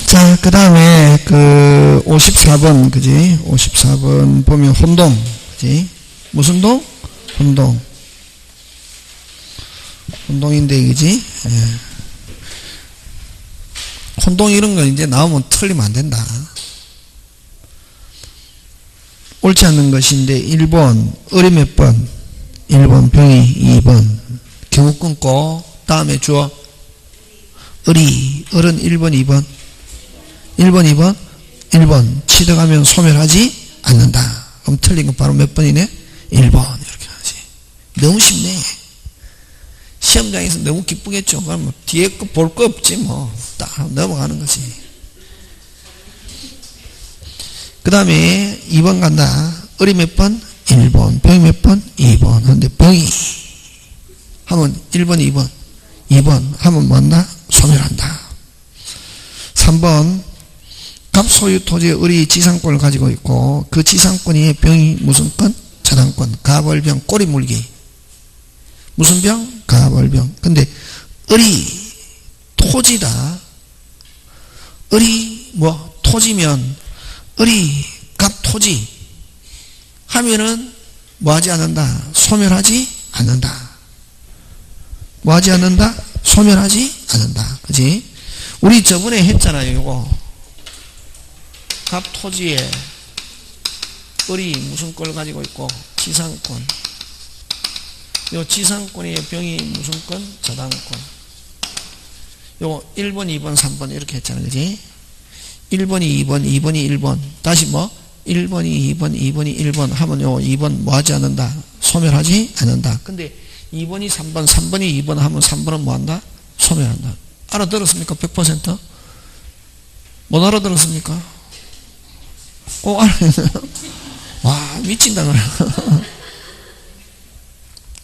자, 그 다음에 54번, 그지? 54번 보면 혼동, 그지? 무슨 동? 혼동. 혼동인데, 그지? 예. 혼동 이런 거 이제 나오면 틀리면 안 된다. 옳지 않는 것인데 1번 을이 몇 번? 1번 병이 2번 겨우 끊고 다음에 주어 을이 을은 1번 2번 1번 2번 1번 취득하면 소멸하지 않는다. 그럼 틀린 건 바로 몇 번이네? 1번 이렇게 하지. 너무 쉽네. 시험장에서 너무 기쁘겠죠. 그럼 뭐 뒤에 거 볼 거 없지 뭐. 딱 넘어가는 거지. 그 다음에 2번 간다. 을이 몇 번? 1번. 병이 몇 번? 2번. 그런데 병이 하면 1번, 2번. 2번 하면 뭐한다? 소멸한다. 3번 갑 소유 토지의 을이 지상권을 가지고 있고 그 지상권이 병이 무슨 권? 저당권. 갑을병 꼬리 물기. 무슨 병? 갑을병. 근데 을이 토지다. 을이 뭐 토지면 을이 갑 토지 하면은 뭐 하지 않는다? 소멸하지 않는다. 뭐 하지 않는다? 소멸하지 않는다. 그지? 우리 저번에 했잖아요. 요거 갑 토지에 을이 무슨 걸 가지고 있고 지상권. 요 지상권의 병이 무슨 권? 저당권. 요거 1번, 2번, 3번 이렇게 했잖아요. 그지? 1번이 2번, 2번이 1번. 다시 뭐? 1번이 2번, 2번이 1번 하면 요 2번 뭐 하지 않는다? 소멸하지 않는다. 근데 2번이 3번, 3번이 2번 하면 3번은 뭐 한다? 소멸한다. 알아들었습니까? 100%? 못 알아들었습니까? 꼭 알아듣나요? 와, 미친다, 그래.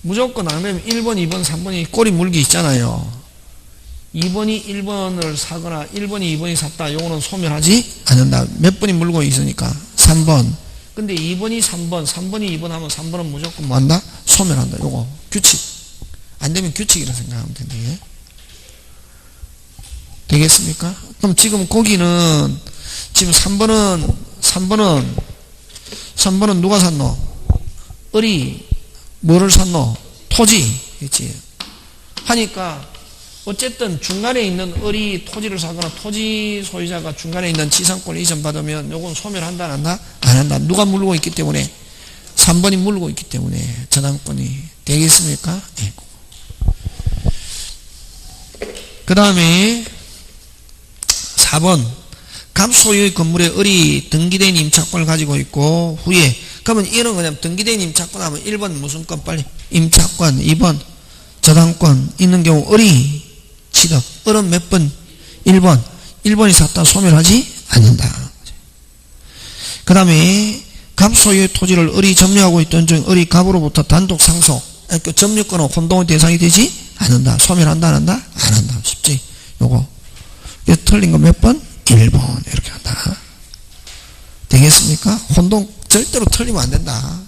무조건 안 되면 1번, 2번, 3번이 꼬리 물기 있잖아요. 2번이 1번을 사거나 1번이 2번이 샀다. 요거는 소멸하지 않는다. 몇 번이 물고 있으니까? 3번. 근데 2번이 3번, 3번이 2번 하면 3번은 무조건 뭐 한다? 소멸한다. 요거 규칙. 안 되면 규칙이라 생각하면 되네. 되겠습니까? 그럼 지금 거기는 지금 3번은 누가 샀노? 을이 뭐를 샀노? 토지. 그렇지? 하니까 어쨌든 중간에 있는 을이 토지를 사거나 토지 소유자가 중간에 있는 지상권을 이전받으면 요건 소멸한다 안 한다? 안 한다. 누가 물고 있기 때문에? 3번이 물고 있기 때문에 저당권이 되겠습니까? 네. 그 다음에 4번 갑 소유의 건물에 을이 등기된 임차권을 가지고 있고 후에 그러면 이런 그냥 등기된 임차권 하면 1번 무슨 건 빨리 임차권 2번 저당권 있는 경우 을이 취득. 을은 몇 번? 1번. 1번이 샀다 소멸하지 않는다. 그 다음에 갑 소유의 토지를 을이 점유하고 있던 중 을이 갑으로부터 단독 상속. 그러니까 점유권은 혼동의 대상이 되지 않는다. 소멸한다 안 한다? 안 한다. 쉽지? 요거. 틀린 거 몇 번? 1번. 이렇게 한다. 되겠습니까? 혼동 절대로 틀리면 안 된다.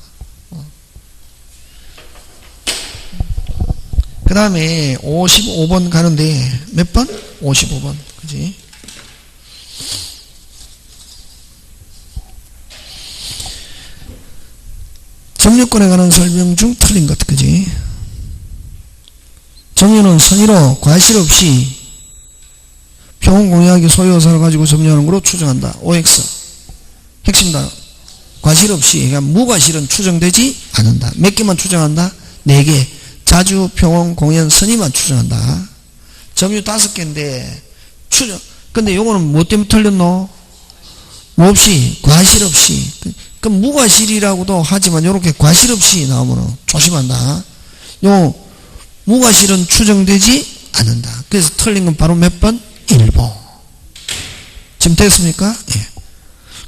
그 다음에 55번 가는데 몇 번? 55번. 그지? 점유권에 관한 설명 중 틀린 것. 그지? 점유는 선의로 과실 없이 평온공유하기 소유호사를 가지고 점유하는 것으로 추정한다. OX. 핵심다. 과실 없이, 그러니까 무과실은 추정되지 않는다. 몇 개만 추정한다? 4개. 자주, 평온, 공연, 선의만 추정한다. 점유 5개인데, 추정. 근데 요거는 뭐 때문에 틀렸노? 뭐 없이, 과실 없이. 그럼 무과실이라고도 하지만 요렇게 과실 없이 나오면 조심한다. 요, 무과실은 추정되지 않는다. 그래서 틀린 건 바로 몇 번? 1번. 지금 됐습니까? 예.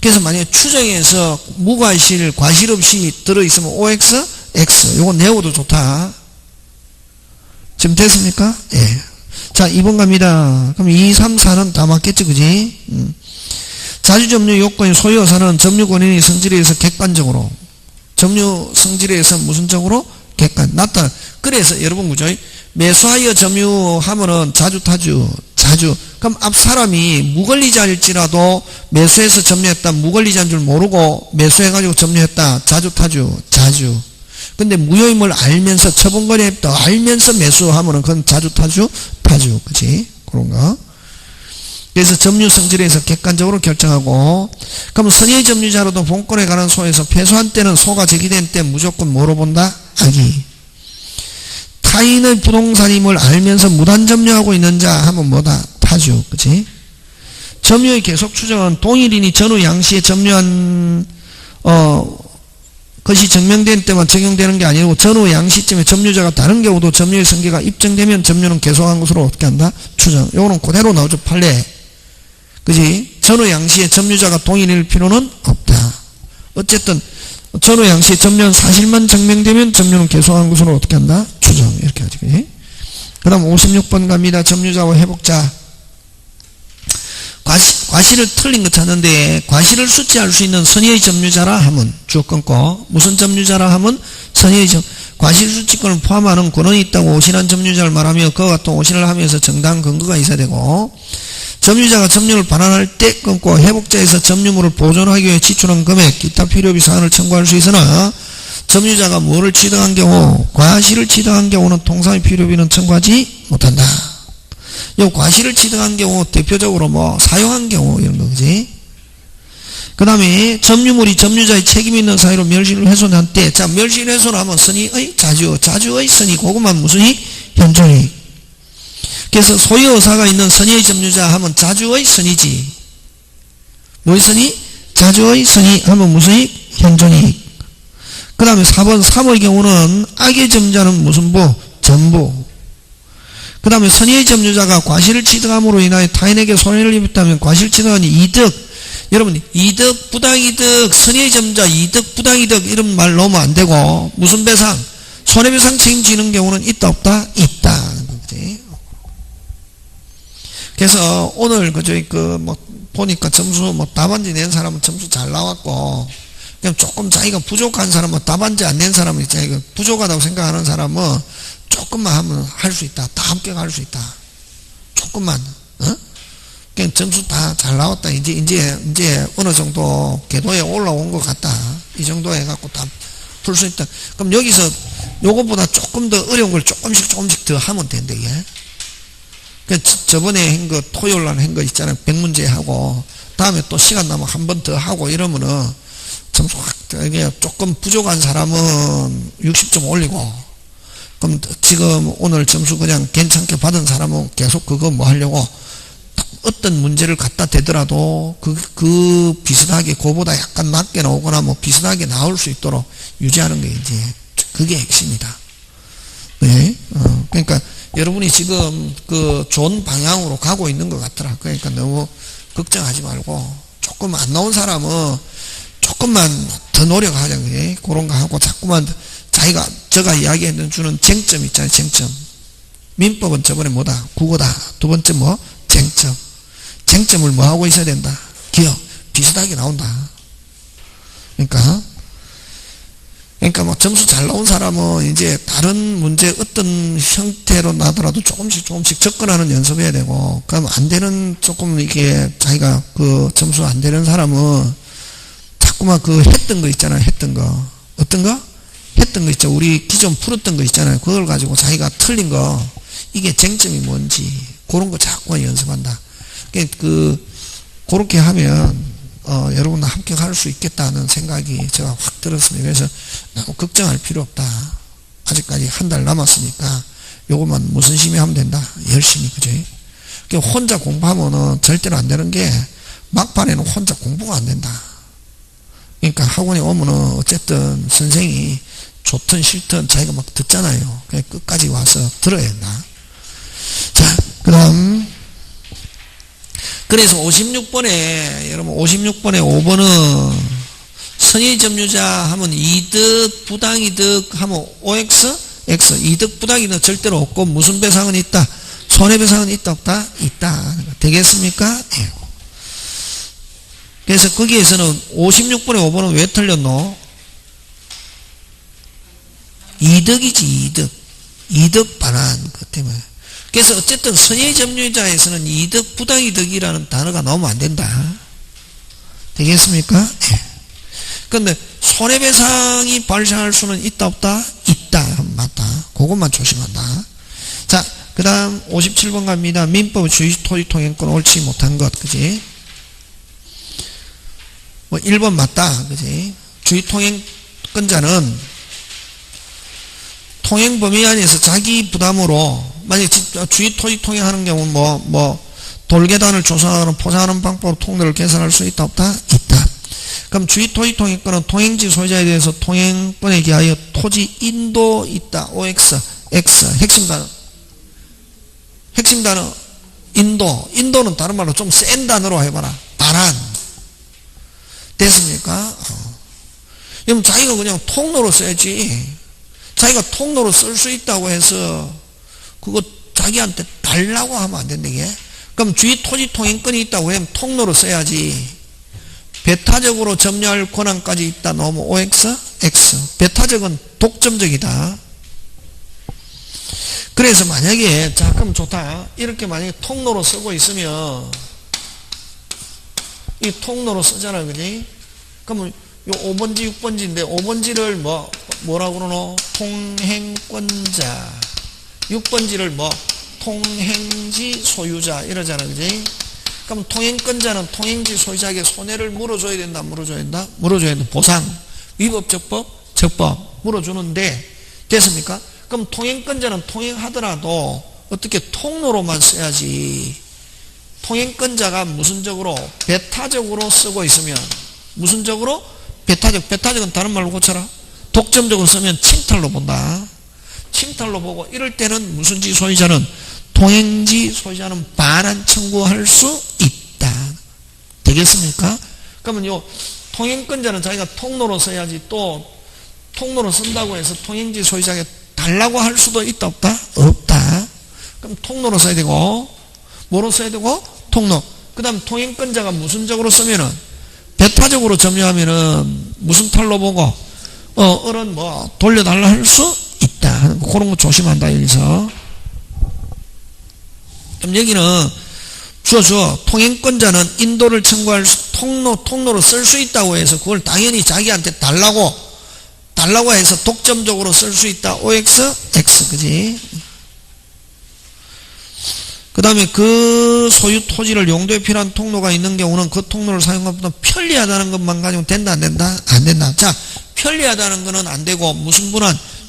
그래서 만약에 추정해서 무과실, 과실 없이 들어있으면 OX, X. 요거 내어도 좋다. 지금 됐습니까? 예. 자, 2번 갑니다. 그럼 2, 3, 4는 다 맞겠죠, 그지? 자주점유 요건의 소유호사는 점유권인이 성질에 의해서 객관적으로, 점유 성질에 의해서 무슨 적으로? 객관. 그래서 여러분, 그죠? 매수하여 점유하면은 자주, 그럼 앞 사람이 무권리자일지라도 매수해서 점유했다. 무권리자인 줄 모르고 매수해가지고 점유했다. 자주 타주. 자주. 근데 무효임을 알면서 처분거래했다. 알면서 매수하면은 그건 자주 타주. 타주. 그치? 그런 거. 그래서 점유 성질에서 객관적으로 결정하고, 그럼 선의 점유자로도 본권에 관한 소에서 패소한 때는 소가 제기된 때 무조건 뭐로 본다? 악의. 타인의 부동산임을 알면서 무단 점유하고 있는 자 하면 뭐다? 타주. 그치? 점유의 계속 추정은 동일인이 전후 양시에 점유한 것이 증명된 때만 적용되는 게 아니고 전후 양시점에 점유자가 다른 경우도 점유의 성계가 입증되면 점유는 계속한 것으로 어떻게 한다? 추정. 요거는 그대로 나오죠. 판례. 그지? 전후 양시에 점유자가 동일일 필요는 없다. 어쨌든 전후 양시에 점유한 사실만 증명되면 점유는 계속한 것으로 어떻게 한다? 추정. 이렇게 하지. 그지? 그 다음 56번 갑니다. 점유자와 회복자. 과실을 틀린 거 찾는데 과실을 수치할 수 있는 선의의 점유자라 하면 쭉 끊고, 무슨 점유자라 하면 선의의 과실 수치권을 포함하는 권한이 있다고 오신한 점유자를 말하며 그와 같은 오신을 하면서 정당한 근거가 있어야 되고, 점유자가 점유를 반환할 때 끊고 회복자에서 점유물을 보존하기 위해 지출한 금액 기타 필요비 사안을 청구할 수 있으나 점유자가 뭐를 취득한 경우, 과실을 취득한 경우는 통상의 필요비는 청구하지 못한다. 요 과실을 취득한 경우 대표적으로 뭐 사용한 경우 이런 거지. 그 다음에 점유물이 점유자의 책임 있는 사유로 멸실을 훼손한 때, 자 멸실 훼손하면 선의의 자주, 자주의 선의, 그것만 무슨 이? 현존이. 그래서 소유 의사가 있는 선의의 점유자 하면 자주의 선의지. 뭐의 선의? 자주의 선의 하면 무슨 이? 현존이. 그 다음에 4번 3의 경우는 악의 점유자는 무슨 부? 전부. 그 다음에 선의의 점유자가 과실을 취득함으로 인하여 타인에게 손해를 입었다면 과실 취득한 이득, 여러분 이득, 부당이득, 선의의 점유자 이득, 부당이득 이런 말 넣으면 안 되고, 무슨 배상? 손해배상 책임지는 경우는 있다 없다? 있다. 그래서 오늘 뭐 보니까 점수 뭐 답안지 낸 사람은 점수 잘 나왔고, 그냥 조금 자기가 부족한 사람은, 답안지 안 낸 사람은 자기가 부족하다고 생각하는 사람은 조금만 하면 할 수 있다. 다 합격할 수 있다. 조금만. 그냥 점수 다 잘 나왔다. 이제 어느 정도 궤도에 올라온 것 같다. 이 정도 해갖고 다 풀 수 있다. 그럼 여기서 요거보다 조금 더 어려운 걸 조금씩 더 하면 된다, 이게. 저번에 한 거, 토요일 날 한 거 있잖아요. 100문제 하고, 다음에 또 시간 나면 한 번 더 하고 이러면은 점수 확, 이게 조금 부족한 사람은 60점 올리고, 그럼 지금 오늘 점수 그냥 괜찮게 받은 사람은 계속 그거 뭐 하려고, 어떤 문제를 갖다 대더라도 그 비슷하게, 그보다 약간 낮게 나오거나 뭐 비슷하게 나올 수 있도록 유지하는 게 이제, 그게 핵심이다. 네. 그러니까 여러분이 지금 그 좋은 방향으로 가고 있는 것 같더라. 그러니까 너무 걱정하지 말고, 조금 안 나온 사람은 조금만 더 노력하자. 그래. 그런 거 하고 자꾸만 제가 이야기해 주는 쟁점 있잖아요. 쟁점. 민법은 저번에 뭐다? 국어다. 두 번째 뭐? 쟁점. 쟁점을 뭐 하고 있어야 된다? 기억. 비슷하게 나온다. 그러니까 뭐 점수 잘 나온 사람은 이제 다른 문제 어떤 형태로 나더라도 조금씩 접근하는 연습해야 되고, 그럼 안 되는, 조금 이게 자기가 그 점수 안 되는 사람은 자꾸만 그 했던 거 있잖아요. 했던 거. 어떤 거? 했던 거 있죠. 우리 기존 풀었던 거 있잖아요. 그걸 가지고 자기가 틀린 거, 이게 쟁점이 뭔지, 그런 거 자꾸만 연습한다. 그렇게 하면 여러분 합격할 수 있겠다는 생각이 제가 확 들었습니다. 그래서 너무 걱정할 필요 없다. 아직까지 한 달 남았으니까 요것만 무슨 심히 하면 된다. 열심히. 그죠? 혼자 공부하면은 절대로 안 되는 게, 막판에는 혼자 공부가 안 된다. 그러니까 학원에 오면은 어쨌든 선생이 좋든 싫든 자기가 막 듣잖아요. 그냥 끝까지 와서 들어야 된다. 자, 그 다음. 그래서 56번에, 여러분 56번에 5번은 선의 점유자 하면 이득, 부당이득 하면 OX, X. 이득, 부당이득 절대로 없고, 무슨 배상은 있다? 손해배상은 있다 없다? 있다. 되겠습니까? 네. 그래서 거기에서는 56번에 5번은 왜 틀렸노? 이득이지, 이득. 이득 반환, 그 때문에. 그래서 어쨌든 선의 점유자에서는 이득, 부당이득이라는 단어가 나오면 안 된다. 되겠습니까? 예. 근데 손해배상이 발생할 수는 있다, 없다? 있다. 맞다. 그것만 조심한다. 자, 그 다음 57번 갑니다. 민법 주의토지통행권 옳지 못한 것, 그지? 뭐 1번 맞다, 그지? 주의통행권자는 통행 범위 안에서 자기 부담으로, 만약 주의토지통행하는 경우는 돌계단을 조성하거나 포장하는 방법으로 통로를 개선할 수 있다, 없다? 있다. 그럼 주의토지통행권은 통행지 소유자에 대해서 통행권에 기하여 토지 인도 있다. OX, X. 핵심 단어, 인도. 인도는 다른 말로 좀 센 단어로 해봐라. 반환. 됐습니까? 그럼 자기가 그냥 통로로 써야지. 자기가 통로로 쓸 수 있다고 해서 그거 자기한테 달라고 하면 안 된다, 이게. 그럼 주의토지통행권이 있다고 하면 통로로 써야지. 배타적으로 점유할 권한까지 있다 넣으면 OX, X. 배타적은 독점적이다. 그래서 만약에, 자, 그럼 좋다. 이렇게 만약에 통로로 쓰고 있으면, 이 통로로 쓰잖아, 그지? 그러면 요 5번지, 6번지인데, 5번지를 뭐라고 그러노? 통행권자. 6번지를 통행지 소유자. 이러잖아, 그지? 그럼 통행권자는 통행지 소유자에게 손해를 물어줘야 된다, 물어줘야 된다? 물어줘야 된다. 보상. 위법, 적법. 물어주는데, 됐습니까? 그럼 통행권자는 통행하더라도 어떻게 통로로만 써야지. 통행권자가 무슨적으로 배타적으로 쓰고 있으면 무슨적으로 배타적은 다른 말로 고쳐라. 독점적으로 쓰면 침탈로 본다. 침탈로 보고 이럴 때는 무슨지 소유자는 통행지 소유자는 반환 청구할 수 있다. 되겠습니까? 그러면 요 통행권자는 자기가 통로로 써야지 또 통로로 쓴다고 해서 통행지 소유자에게 달라고 할 수도 있다, 없다? 없다. 그럼 통로로 써야 되고, 뭐로 써야 되고? 통로. 그 다음 통행권자가 무슨적으로 쓰면은, 배타적으로 점유하면은, 무슨 탈로 보고, 어른 돌려달라 할 수 있다. 그런 거 조심한다, 여기서. 그럼 여기는, 통행권자는 인도를 청구할 통로로 쓸 수 있다고 해서 그걸 당연히 자기한테 달라고 해서 독점적으로 쓸 수 있다. OX, X, 그지? 그 다음에 그 소유 토지를 용도에 필요한 통로가 있는 경우는 그 통로를 사용하보다 편리하다는 것만 가지고 된다, 안 된다? 안 된다. 자, 편리하다는 것은 안 되고, 무슨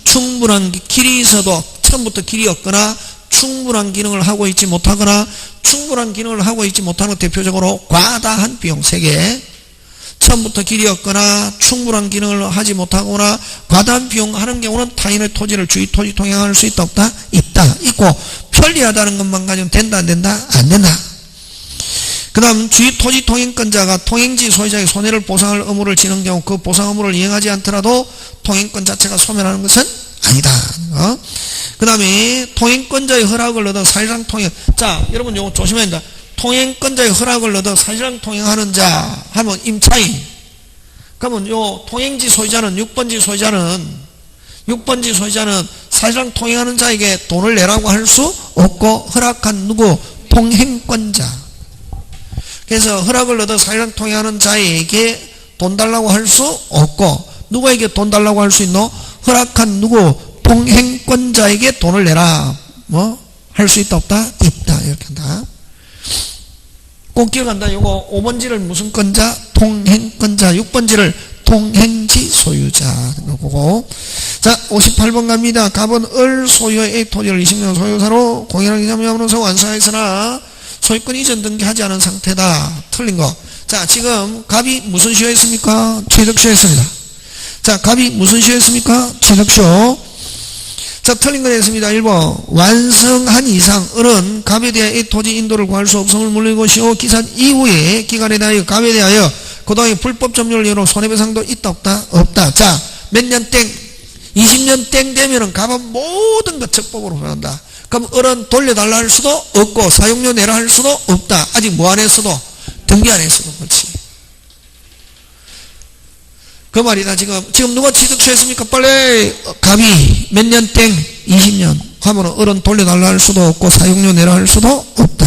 충분한 길이 있어도 처음부터 길이 없거나, 충분한 기능을 하고 있지 못하거나, 충분한 기능을 하고 있지 못하는 것 대표적으로 과다한 비용 3개. 처음부터 길이 없거나 충분한 기능을 하지 못하거나 과다한 비용 하는 경우는 타인의 토지를 주의토지 통행할 수 있다, 없다? 있다. 있고 편리하다는 것만 가지고 된다, 안 된다? 안 된다. 그 다음 주의토지 통행권자가 통행지 소유자의 손해를 보상할 의무를 지는 경우 그 보상 의무를 이행하지 않더라도 통행권 자체가 소멸하는 것은 아니다. 그 다음에 통행권자의 허락을 얻어 사실상 통행. 자, 여러분 요거 조심해야 된다. 통행권자의 허락을 얻어 사실상 통행하는 자 하면 임차인. 그러면 요 통행지 소유자는 6번지 소유자는 사실상 통행하는 자에게 돈을 내라고 할 수 없고 허락한 누구? 통행권자. 그래서 허락을 얻어 사실상 통행하는 자에게 돈 달라고 할 수 없고 누구에게 돈 달라고 할 수 있노? 허락한 누구? 통행권자에게 돈을 내라. 할 수 있다, 없다? 있다. 이렇게 한다. 꼭 기억한다. 요거 5번지를 무슨 권자? 통행권자. 6번지를 통행지 소유자. 그거고. 자, 58번 갑니다. 갑은 을 소유의 A 토지를 20년 소유사로 공인하기 점유함으로써 완수하였으나 소유권 이전 등기하지 않은 상태다. 틀린 거. 자, 지금 갑이 무슨 시효였습니까? 취득시효였습니다. 자, 갑이 무슨 시효였습니까? 취득시효. 자, 틀린 거 했습니다. 1번. 완성한 이상, 을은 갑에 대하여 이 토지 인도를 구할 수 없음을 물리고 시효 기산 이후에 기간에 대하여 갑에 대하여 그동안의 불법 점유를 이유로 손해배상도 있다, 없다? 없다. 자, 몇 년 땡? 20년 땡 되면은 갑은 모든 것 적법으로 변한다. 그럼 을은 돌려달라 할 수도 없고 사용료 내라 할 수도 없다. 아직 뭐 안 했어도? 등기 안 했어도. 그렇지. 그 말이다. 지금 누가 취득시했습니까? 빨리 갑이 몇 년 땡? 20년. 하면 을은 돌려달라 할 수도 없고 사용료 내라 할 수도 없다.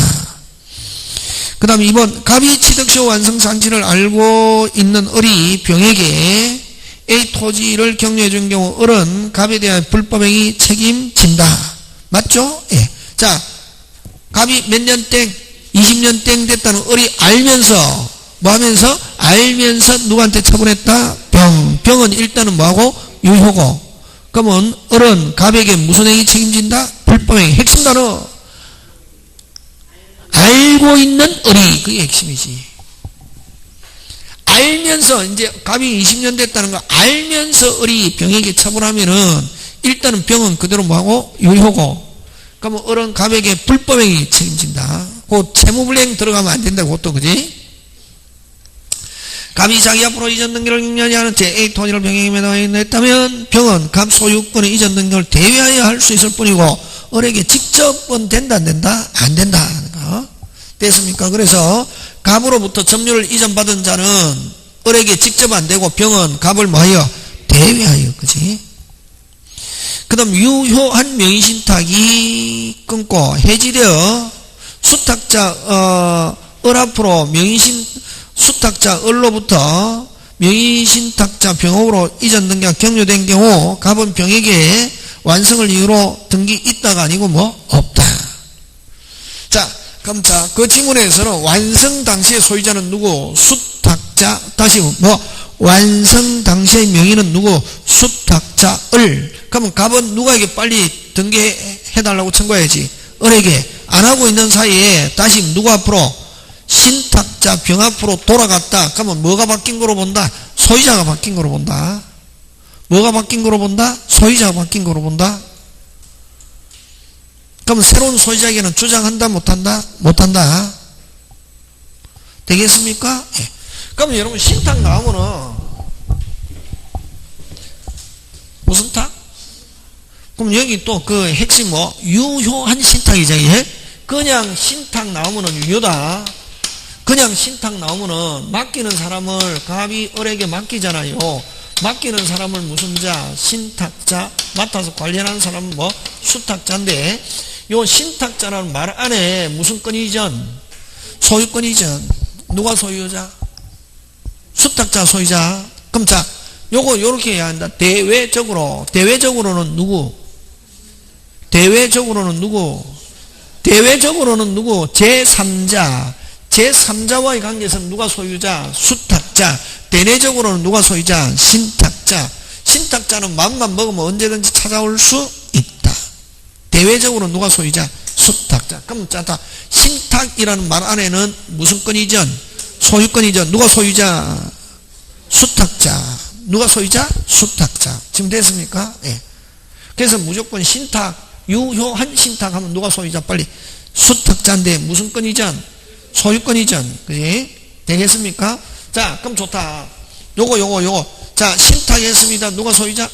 그 다음에 2번 갑이 취득시효 완성상지를 알고 있는 을이 병에게 A 토지를 격려해 준 경우 을은 갑에 대한 불법행위 책임진다. 맞죠? 예. 자, 갑이 몇 년 땡 20년 땡 됐다는 을이 알면서 뭐 하면서? 알면서 누구한테 처분했다? 병은 일단은 뭐하고? 유효고. 그러면 을은 갑에게 무슨 행위 책임진다? 불법행위. 핵심 단어 알고 있는 을이 그게 핵심이지. 알면서 이제 갑이 20년 됐다는 거 알면서 을이 병에게 처분하면은 일단은 병은 그대로 뭐하고? 유효고. 그러면 을은 갑에게 불법행위 책임진다. 그 채무불이행 들어가면 안 된다고 또 그지? 갑이 자기 앞으로 이전 등기를 격려하지 않은 채 A 토지를 병에게 매도했다면 병은 갑 소유권의 이전 등기를 대외하여 할 수 있을 뿐이고 을에게 직접은 된다 안 된다? 안 된다. 됐습니까? 그래서 갑으로부터 점유를 이전받은 자는 을에게 직접 안 되고 병은 갑을 뭐하여? 대외하여. 그지? 그 다음 유효한 명의신탁이 끊고 해지되어 수탁자 을 앞으로 명의신 수탁자 을로부터 명의신탁자 병으로 이전 등기가 격려된 경우 갑은 병에게 완성을 이유로 등기 있다가 아니고 뭐 없다. 자, 그럼 자, 그 지문에서는 완성 당시의 소유자는 누구? 수탁자. 다시 뭐 완성 당시의 명의는 누구? 수탁자 을. 그러면 갑은 누구에게 빨리 등기해달라고 청구해야지? 을에게. 안 하고 있는 사이에 다시 누구 앞으로? 신탁자 병 앞으로 돌아갔다. 그러면 뭐가 바뀐 거로 본다? 소유자가 바뀐 거로 본다. 뭐가 바뀐 거로 본다? 소유자가 바뀐 거로 본다. 그러면 새로운 소유자에게는 주장한다 못한다? 못한다. 되겠습니까? 예. 그러면 여러분 신탁 나오면은 무슨 탁? 그럼 여기 또 그 핵심 뭐? 유효한 신탁이죠. 예? 그냥 신탁 나오면은 유효다. 그냥 신탁 나오면은 맡기는 사람을 갑이 을에게 맡기잖아요. 맡기는 사람을 무슨 자? 신탁자. 맡아서 관리하는 사람은 뭐? 수탁자인데 요 신탁자라는 말 안에 무슨 건 이전? 소유권 이전. 누가 소유자? 수탁자 소유자. 그럼 자, 요거 요렇게 해야 한다. 대외적으로는 누구? 대외적으로는 누구? 제3자. 제3자와의 관계에서는 누가 소유자? 수탁자. 대내적으로는 누가 소유자? 신탁자. 신탁자는 마음만 먹으면 언제든지 찾아올 수 있다. 대외적으로 누가 소유자? 수탁자. 그럼 자, 신탁이라는 말 안에는 무슨 건 이전? 소유권 이전. 누가 소유자? 수탁자. 누가 소유자? 수탁자. 지금 됐습니까? 예. 그래서 무조건 신탁, 유효한 신탁 하면 누가 소유자? 빨리. 수탁자인데 무슨 건 이전? 소유권 이전. 그지? 되겠습니까? 자, 그럼 좋다. 요거. 자, 신탁했습니다. 누가 소유자?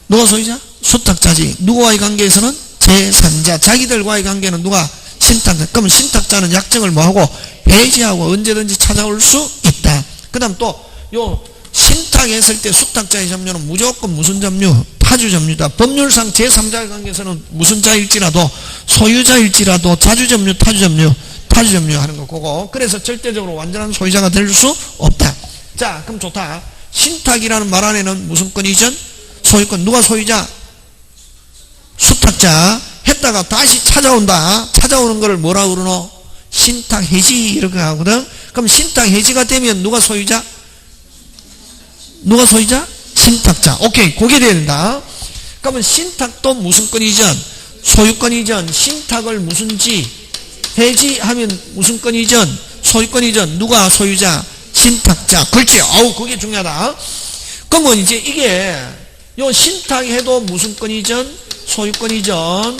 누가 소유자? 수탁자지. 누구와의 관계에서는? 제3자. 자기들과의 관계는 누가? 신탁자. 그럼 신탁자는 약정을 뭐하고? 해지하고 언제든지 찾아올 수 있다. 그 다음 또, 신탁했을 때 수탁자의 점유는 무조건 무슨 점유? 타주 점유다. 법률상 제3자의 관계에서는 무슨 자일지라도, 소유자일지라도, 자주 점유, 타주 점유 하는 거, 그거. 그래서 절대적으로 완전한 소유자가 될 수 없다. 자, 그럼 좋다. 신탁이라는 말 안에는 무슨 건 이전? 소유권. 누가 소유자? 수탁자. 했다가 다시 찾아온다. 찾아오는 거를 뭐라 그러노? 신탁 해지 이렇게 하거든. 그럼 신탁 해지가 되면 누가 소유자? 누가 소유자? 신탁자. 오케이. 그게 돼야 된다. 그러면 신탁도 무슨 건 이전? 소유권 이전. 신탁을 무슨 지? 해지하면 무슨 건 이전? 소유권 이전. 누가 소유자? 신탁자. 그렇지. 아우, 그게 중요하다. 그러면 이제 이게 요 신탁해도 무슨 건 이전? 소유권 이전.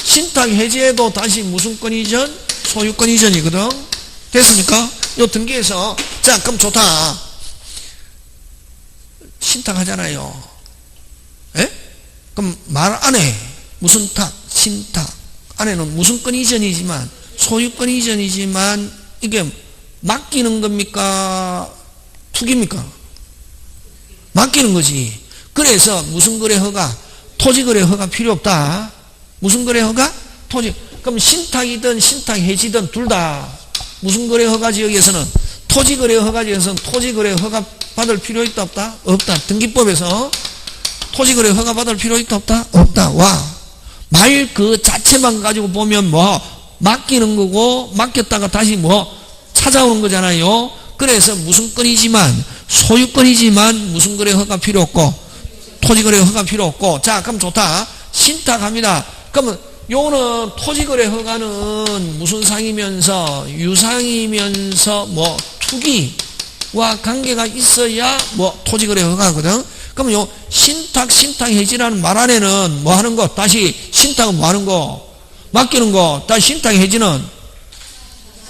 신탁 해지해도 다시 무슨 건 이전? 소유권 이전이거든. 됐습니까? 요 등기에서. 자, 그럼 좋다. 신탁 하잖아요. 예? 그럼 말 안에 무슨 탁? 신탁. 안에는 무슨 건 이전이지만, 소유권 이전이지만, 이게 맡기는 겁니까? 투기입니까? 맡기는 거지. 그래서 무슨 거래 허가? 토지거래 허가 필요 없다. 무슨 거래 허가? 토지. 그럼 신탁이든 신탁 해지든 둘 다 무슨 거래 허가 지역에서는 토지거래 허가 지역에서는 토지거래 허가 받을 필요 있다 없다? 없다. 등기법에서 토지거래 허가 받을 필요 있다 없다? 없다. 와. 말 그 자체만 가지고 보면 뭐 맡기는 거고 맡겼다가 다시 뭐 찾아오는 거잖아요. 그래서 무슨 건이지만 소유권이지만 무슨 거래 허가 필요 없고 토지거래 허가 필요 없고. 자, 그럼 좋다. 신탁합니다. 그러면 요거는 토지거래 허가는 무슨 상이면서 유상이면서 뭐 투기와 관계가 있어야 뭐 토지거래 허가거든. 그럼 요 신탁 해지라는 말 안에는 뭐 하는 거? 다시 신탁은 뭐 하는 거? 맡기는 거. 다시 신탁 해지는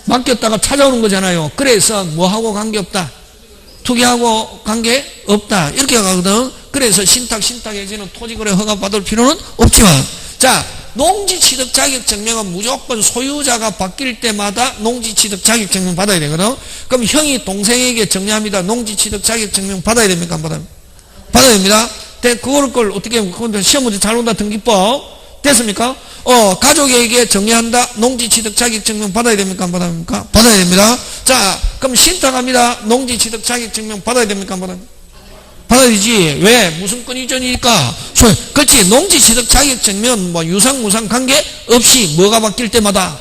맡겼다가 찾아오는 거잖아요. 그래서 뭐하고 관계없다? 투기하고 관계없다. 이렇게 가거든. 그래서 신탁 해지는 토지거래 허가 받을 필요는 없지만, 자, 농지취득 자격증명은 무조건 소유자가 바뀔 때마다 농지취득 자격증명 받아야 되거든. 그럼 형이 동생에게 정리합니다. 농지취득 자격증명 받아야 됩니까? 안 받아요? 받아야 됩니다. 그걸 어떻게 하면, 시험 문제 잘 온다 등기법. 됐습니까? 가족에게 정리한다. 농지취득 자격증명 받아야 됩니까? 안 받아야 됩니까? 받아야 됩니다. 자, 그럼 신탁합니다. 농지취득 자격증명 받아야 됩니까? 안 받아야 됩니까? 받아야 되지. 왜? 무슨 건 이전이니까. 그렇지. 농지취득 자격증명 뭐 유상 무상 관계 없이 뭐가 바뀔 때마다.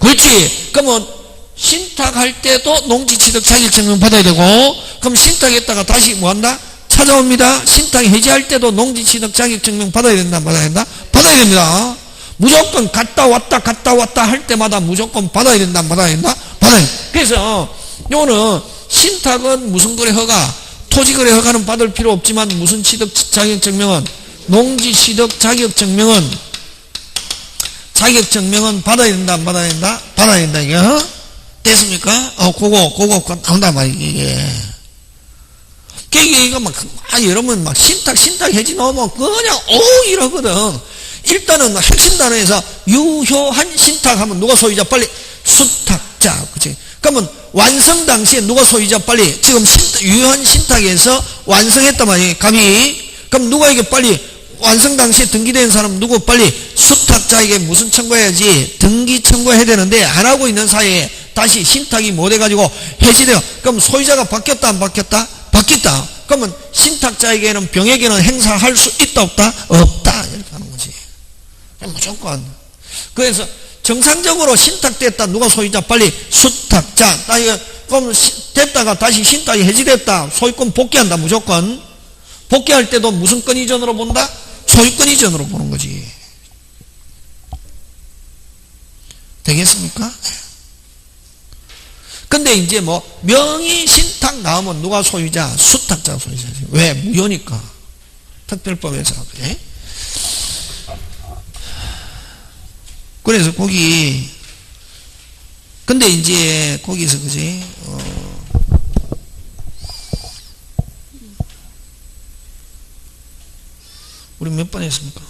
그렇지. 그러면 신탁할 때도 농지취득 자격증명 받아야 되고, 그럼 신탁했다가 다시 뭐 한다? 찾아옵니다. 신탁 해지할 때도 농지취득 자격증명 받아야 된다. 받아야 된다? 받아야 됩니다. 무조건 갔다 왔다 할 때마다 무조건 받아야 된다. 받아야 된다? 받아야 된다. 그래서 요거는 신탁은 무슨 거래 허가? 토지거래 허가는 받을 필요 없지만 무슨 취득 자격증명은? 농지취득 자격증명은 받아야 된다. 안 받아야 된다? 받아야 된다. 이게 됐습니까? 그거 나온단 말이야. 이게 막 여러분 막 신탁 해지 넣으면 그냥 이러거든. 일단은 핵심 단어에서 유효한 신탁하면 누가 소유자? 빨리 수탁자. 그치? 그러면 완성 당시에 누가 소유자? 빨리 지금 유효한 신탁에서 완성했단 말이에요. 갑이. 그럼 누가 이게 빨리 완성 당시에 등기된 사람 누구? 빨리 수탁자에게 무슨 청구해야지? 등기 청구해야 되는데 안 하고 있는 사이에 다시 신탁이 뭐 돼가지고 해지돼요. 그럼 소유자가 바뀌었다 안 바뀌었다? 바뀌었다. 그러면 신탁자에게는 병에게는 행사할 수 있다 없다? 없다. 이렇게 하는 거지. 무조건. 그래서 정상적으로 신탁됐다. 누가 소유자? 빨리 수탁자. 그럼 됐다가 다시 신탁이 해지됐다. 소유권 복귀한다. 무조건. 복귀할 때도 무슨 건 이전으로 본다? 소유권 이전으로 보는 거지. 되겠습니까? 근데 이제 뭐 명의 신탁 나오면 누가 소유자? 수탁자가 소유자지. 왜? 무효니까. 특별법에서. 그래? 그래서 거기 근데 이제 거기서 그지? 우리 몇 번 했습니까?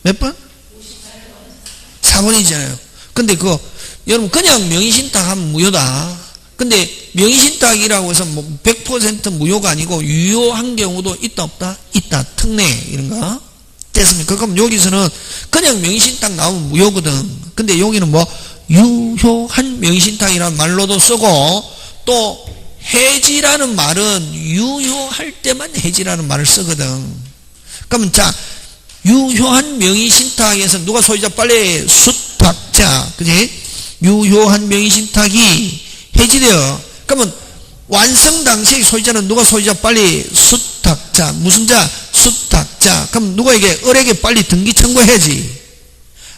몇 번? 4번이잖아요. 근데 여러분 그냥 명의신탁 하면 무효다. 근데 명의신탁이라고 해서 뭐 100% 무효가 아니고 유효한 경우도 있다 없다? 있다. 특례 이런 거. 됐습니까? 그럼 여기서는 그냥 명의신탁 나오면 무효거든. 근데 여기는 뭐 유효한 명의신탁이라는 말로도 쓰고 또 해지라는 말은 유효할 때만 해지라는 말을 쓰거든. 그러면 자, 유효한 명의신탁에서 누가 소유자? 빨리 수탁자. 그지? 유효한 명의신탁이 해지되어. 그러면 완성 당시의 소유자는 누가 소유자? 빨리 수탁자. 무슨 자? 수탁자. 그럼 누구에게? 을에게 빨리 등기 청구해야지.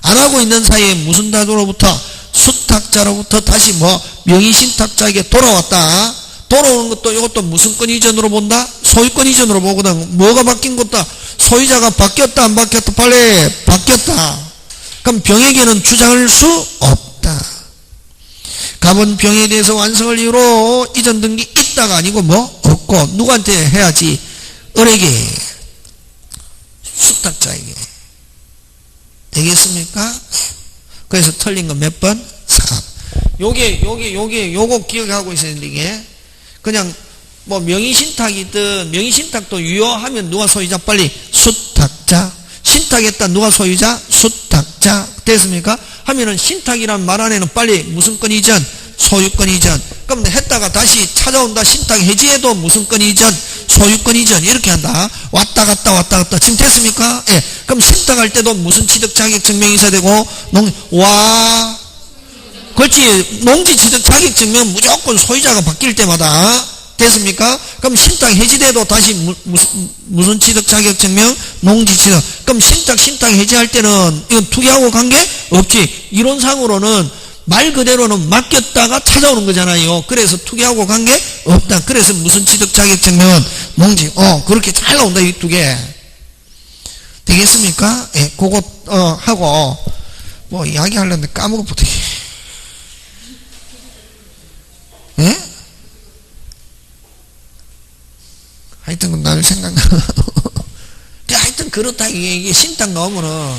안 하고 있는 사이에 무슨 자로부터? 수탁자로부터 다시 뭐 명의신탁자에게 돌아왔다. 돌아오는 것도 이것도 무슨 건 이전으로 본다? 소유권 이전으로 보거든. 뭐가 바뀐 것도 소유자가 바뀌었다 안 바뀌었다? 빨리 바뀌었다. 그럼 병에게는 주장할 수 없다. 갑은 병에 대해서 완성을 이유로 이전 등기 있다가 아니고 뭐 없고 누구한테 해야지? 을에게, 수탁자에게. 되겠습니까? 그래서 틀린 건 몇 번? 4. 요거 기억하고 있어야 되는데 이게 그냥 뭐 명의신탁이든 명의신탁도 유효하면 누가 소유자? 빨리 수탁자. 신탁했다 누가 소유자? 수탁자. 됐습니까? 하면은 신탁이란 말 안에는 빨리 무슨 건 이전? 소유권 이전. 그럼 했다가 다시 찾아온다. 신탁 해지해도 무슨 건 이전? 소유권 이전. 이렇게 한다. 왔다 갔다. 지금 됐습니까? 예. 그럼 신탁할 때도 무슨 취득 자격 증명이 있어야 되고, 그렇지. 농지 취득 자격 증명 무조건 소유자가 바뀔 때마다. 됐습니까? 그럼 신탁 해지돼도 다시 무슨 취득 자격 증명? 농지 취득. 그럼 신탁 해지할 때는 이건 투기하고 관계 없지. 이론상으로는 말 그대로는 맡겼다가 찾아오는 거잖아요. 그래서 투기하고 관계 없다. 그래서 무슨 취득 자격 증명은 농지. 그렇게 잘 나온다. 이 두 개. 되겠습니까? 예, 그거 하고 뭐 이야기하려는데 까먹었거든. 예? 하여튼 나를 생각나. 하여튼 그렇다. 이게 신탁 나오면은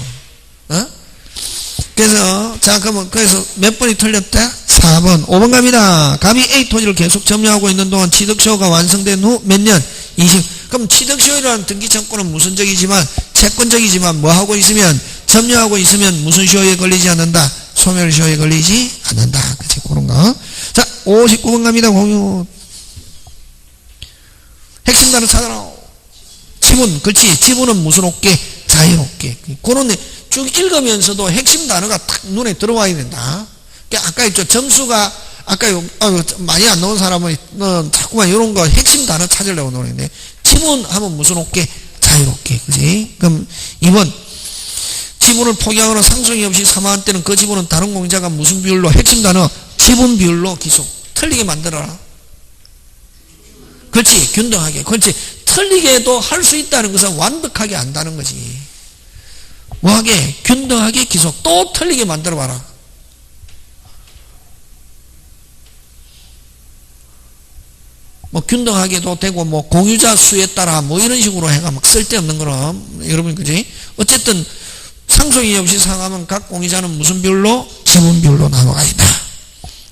그래서 자 그러면 그래서 몇 번이 틀렸다? 4번. 5번 갑니다. 갑이 A 토지를 계속 점유하고 있는 동안 취득시효가 완성된 후 몇 년? 20. 그럼 취득시효라는 등기청구는 무슨 적이지만 채권적이지만 뭐 하고 있으면 점유하고 있으면 무슨 시효에 걸리지 않는다? 소멸시효에 걸리지 않는다. 그치? 그런 거. 자 59번 갑니다. 공유. 핵심 단어 찾아라. 지분. 그렇지. 지분은 무슨 옥계? 자유옥계. 그런 쭉 읽으면서도 핵심 단어가 딱 눈에 들어와야 된다. 아까 있죠. 점수가 아까 많이 안 나온 사람은 자꾸만 이런 거 핵심 단어 찾으려고 노는데 지분 하면 무슨 옥계? 자유옥계. 그지? 그럼 2번. 지분을 포기하거나 상속이 없이 사망한 때는 그 지분은 다른 공자가 무슨 비율로? 핵심 단어 지분 비율로 기속. 틀리게 만들어라. 그렇지. 균등하게. 그렇지. 틀리게 해도 할 수 있다는 것은 완벽하게 안다는 거지. 뭐하게? 균등하게 기속. 또 틀리게 만들어봐라. 뭐 균등하게도 되고 뭐 공유자 수에 따라 뭐 이런 식으로 해가 막 쓸데없는 거는 여러분 그지? 어쨌든 상속이 없이 상하면 각 공유자는 무슨 비율로? 지분 비율로 나눠야 된다.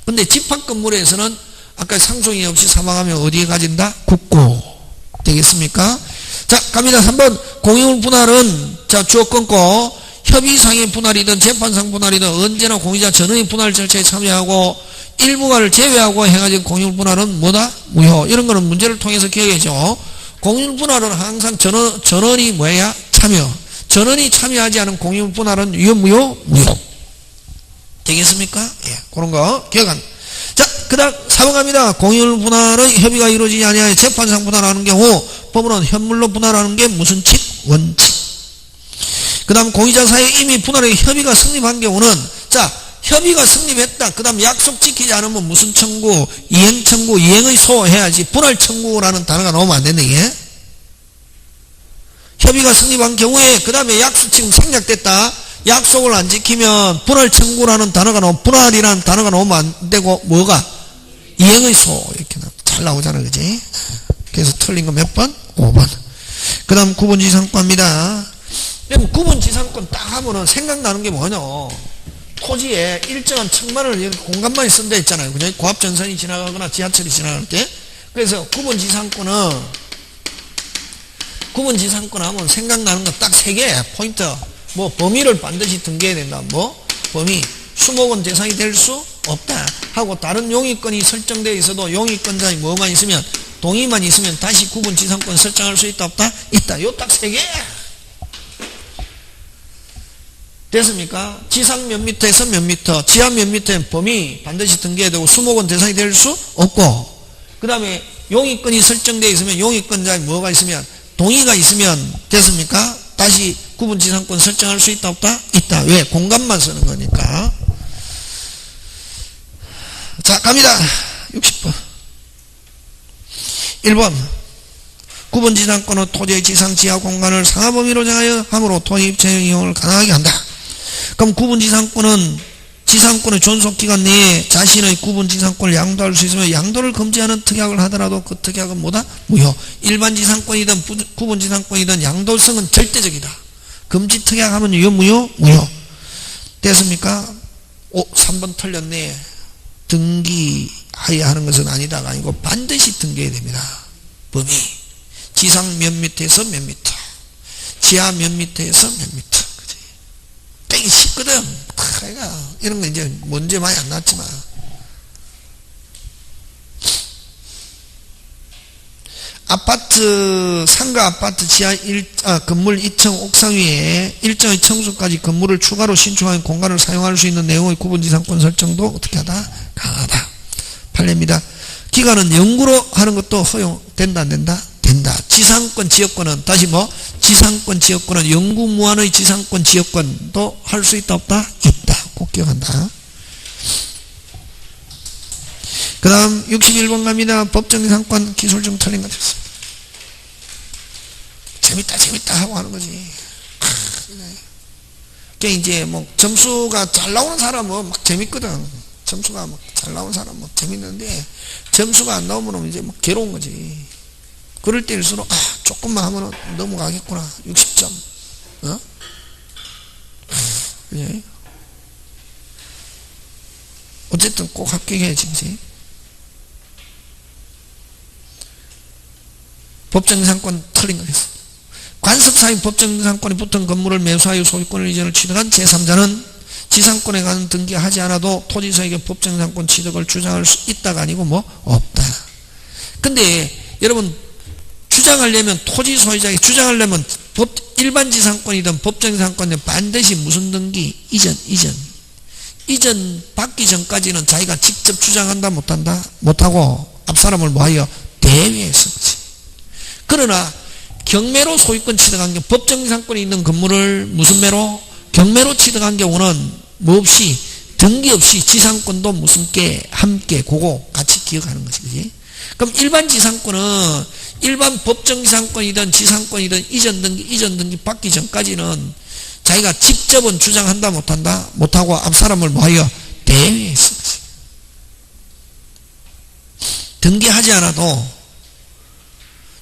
근데 집합 건물에서는 아까 상속이 없이 사망하면 어디에 가진다? 국고. 되겠습니까? 자, 갑니다. 3번. 공유물 분할은, 자, 주어 끊고, 협의상의 분할이든 재판상 분할이든 언제나 공유자 전원의 분할 절차에 참여하고, 일부가를 제외하고 해가지고 공유물 분할은 뭐다? 무효. 이런 거는 문제를 통해서 기억해줘. 공유물 분할은 항상 전원이 뭐야? 참여. 전원이 참여하지 않은 공유물 분할은 무효? 무효. 되겠습니까? 예, 그런 거 기억한. 자, 그 다음 4번 갑니다. 공유물 분할의 협의가 이루어지지 아니하여 재판상 분할하는 경우 법원은 현물로 분할하는 게 무슨 칙? 원칙. 그 다음 공유자 사이에 이미 분할의 협의가 성립한 경우는 자, 협의가 성립했다. 그 다음 약속 지키지 않으면 무슨 청구? 이행 청구, 이행의 소 해야지. 분할 청구라는 단어가 나오면 안 된다. 이게 협의가 성립한 경우에 그 다음에 약속 지금 생략됐다. 약속을 안 지키면 분할 청구라는 단어가 나오면 분할이라는 단어가 나오면 안 되고 뭐가? 이행의 소 이렇게 잘 나오잖아. 그지? 그래서 틀린 거 몇 번? 5번. 그 다음 구분지상권입니다. 구분지상권 딱 하면은 생각나는 게 뭐냐? 토지에 일정한 천만을 공간만 쓴다 했잖아요. 그죠? 고압전선이 지나가거나 지하철이 지나갈 때. 그래서 구분지상권은 구분지상권 하면 생각나는 거 딱 3개 포인트. 뭐 범위를 반드시 등기해야 된다. 뭐 범위 수목원 대상이 될 수 없다 하고 다른 용의권이 설정되어 있어도 용의권자의 뭐만 있으면 동의만 있으면 다시 구분지상권 설정할 수 있다 없다? 있다. 요 딱 3개 됐습니까? 지상 몇 미터에서 몇 미터 지하 몇 미터엔 범위 반드시 등기해야 되고 수목원 대상이 될 수 없고 그 다음에 용의권이 설정되어 있으면 용의권자의 뭐가 있으면 동의가 있으면 됐습니까? 다시 구분지상권 설정할 수 있다 없다? 있다. 왜? 공간만 쓰는 거니까. 자, 갑니다. 60번. 1번. 구분지상권은 토지의 지상 지하 공간을 상하 범위로 정하여 함으로 토지 입체 이용을 가능하게 한다. 그럼 구분지상권은 지상권의 존속기간 내에 자신의 구분지상권을 양도할 수 있으면 양도를 금지하는 특약을 하더라도 그 특약은 뭐다? 무효. 일반지상권이든 구분지상권이든 양도성은 절대적이다. 금지 특약하면 무효? 무효. 됐습니까? 3번 틀렸네. 등기하여야 하는 것은 아니다가 아니고 반드시 등기해야 됩니다. 범위. 지상 몇 미터에서 몇 미터, 지하 몇 미터에서 몇 미터. 그지? 되게 쉽거든. 이런 거 이제 문제 많이 안 났지만. 아파트, 상가 아파트 지하 건물 2층 옥상 위에 일정의 층수까지 건물을 추가로 신축하는 공간을 사용할 수 있는 내용의 구분지상권 설정도 어떻게 하다? 강하다. 판례입니다. 기간은 영구로 하는 것도 허용된다, 안 된다? 된다. 지상권, 지역권은, 다시 지상권, 지역권은 영구 무한의 지상권, 지역권도 할 수 있다, 없다? 있다. 꼭 기억한다. 그 다음 61번 갑니다. 법정지상권 기술적 틀린 거 됐어. 재밌다 하고 하는 거지. 그게 이제 점수가 잘 나오는 사람은 막 재밌거든. 점수가 잘 나오는 사람은 재밌는데, 점수가 안 나오면 이제 괴로운 거지. 그럴 때일수록, 조금만 하면 넘어가겠구나. 60점. 예. 어쨌든 꼭 합격해야지, 그지? 법정지상권 틀린 거 됐어. 관습사인 법정지상권이 붙은 건물을 매수하여 소유권을 이전을 취득한 제3자는 지상권에 관한 등기하지 않아도 토지소유의 법정지상권 취득을 주장할 수 있다가 아니고 없다. 근데 여러분, 주장하려면 토지소유자에게 주장하려면 일반 지상권이든 법정지상권이든 반드시 무슨 등기? 이전 받기 전까지는 자기가 직접 주장한다, 못한다? 못하고 앞사람을 뭐하여? 대위에서. 그러나 경매로 소유권 취득한 경우, 법정지상권이 있는 건물을 무슨 매로? 경매로 취득한 경우는 뭐 없이, 등기 없이 지상권도 무슨 게 함께 그거 같이 기억하는 것이, 그지? 그럼 일반 지상권은 일반 법정지상권이든 지상권이든 이전 등기 받기 전까지는 자기가 직접은 주장한다, 못한다? 못하고 앞사람을 뭐하여? 대위에서. 등기하지 않아도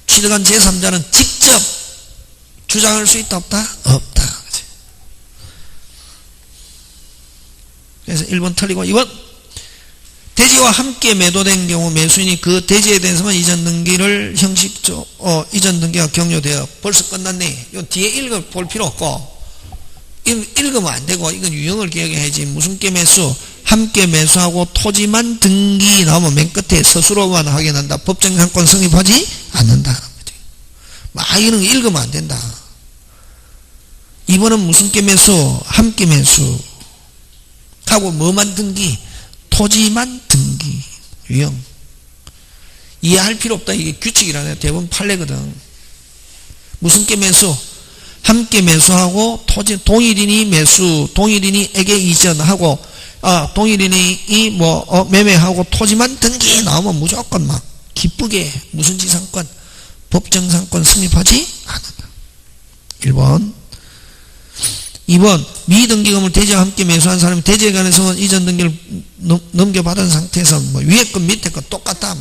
취득한 제3자는 직접 주장할 수 있다, 없다? 없다. 그래서 1번 틀리고, 2번 대지와 함께 매도된 경우 매수인이 그 대지에 대해서만 이전 등기를 이전 등기가 격려되어 벌써 끝났네. 이 뒤에 읽어볼 필요 없고, 읽으면 안 되고, 이건 유형을 기억해야지. 무슨 게 매수? 함께 매수하고 토지만 등기 나오면 맨 끝에 서술로만 확인한다. 법정지상권 성립하지 않는다. 이런 거 읽으면 안 된다. 2번은 무슨 게 매수? 함께 매수 하고 뭐만 등기? 토지만 등기. 유형. 이해할 필요 없다. 이게 규칙이라네. 대부분 판례거든. 무슨 게 매수? 함께 매수하고 토지, 동일인이 매수, 동일인이에게 이전하고, 동일인이 매매하고 토지만 등기 나오면 무조건 기쁘게 무슨 지상권? 법정지상권 승립하지 않는다. 1번. 2번. 미등기금을 대지와 함께 매수한 사람이 대지에 관해서는 이전 등기를 넘겨받은 상태에서 위에 것 밑에 것 똑같다.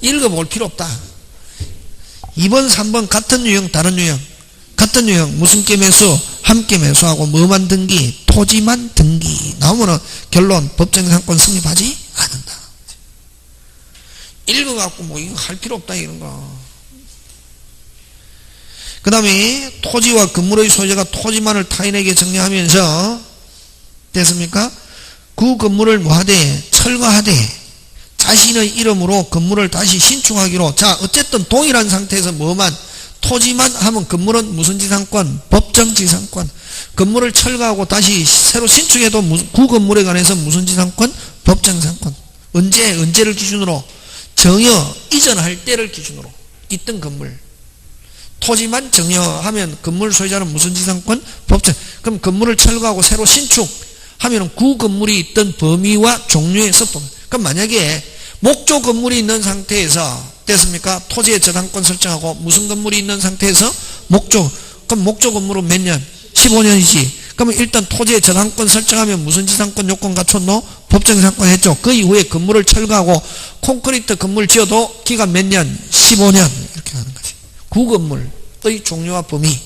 읽어볼 필요 없다. 2번, 3번 같은 유형, 다른 유형. 같은 유형, 무슨 게 매수? 함께 매수하고 뭐만 등기? 토지만 등기 나오면은 결론 법정지상권 승립하지 않는다. 읽어갖고 이거 할 필요 없다 이런 거. 그 다음에 토지와 건물의 소유자가 토지만을 타인에게 정리하면서 됐습니까? 그 건물을 뭐하되? 철거하되 자신의 이름으로 건물을 다시 신축하기로. 자, 어쨌든 동일한 상태에서 뭐만? 토지만 하면 건물은 무슨 지상권? 법정지상권. 건물을 철거하고 다시 새로 신축해도 그 건물에 관해서 무슨 지상권? 법정지상권. 언제를 기준으로? 정여 이전할 때를 기준으로 있던 건물. 토지만 정여하면 건물 소유자는 무슨 지상권? 법정. 그럼 건물을 철거하고 새로 신축하면 그 건물이 있던 범위와 종류에서 그럼 만약에 목조 건물이 있는 상태에서 됐습니까? 토지의 저당권 설정하고 무슨 건물이 있는 상태에서 목조. 그럼 목조 건물은 몇 년? 15년이지. 그러면 일단 토지의 저당권 설정하면 무슨 지상권 요건 갖췄노? 법정지상권 했죠. 그 이후에 건물을 철거하고 콘크리트 건물 지어도 기간 몇 년? 15년. 이렇게 하는 거지. 그 건물의 종류와 범위.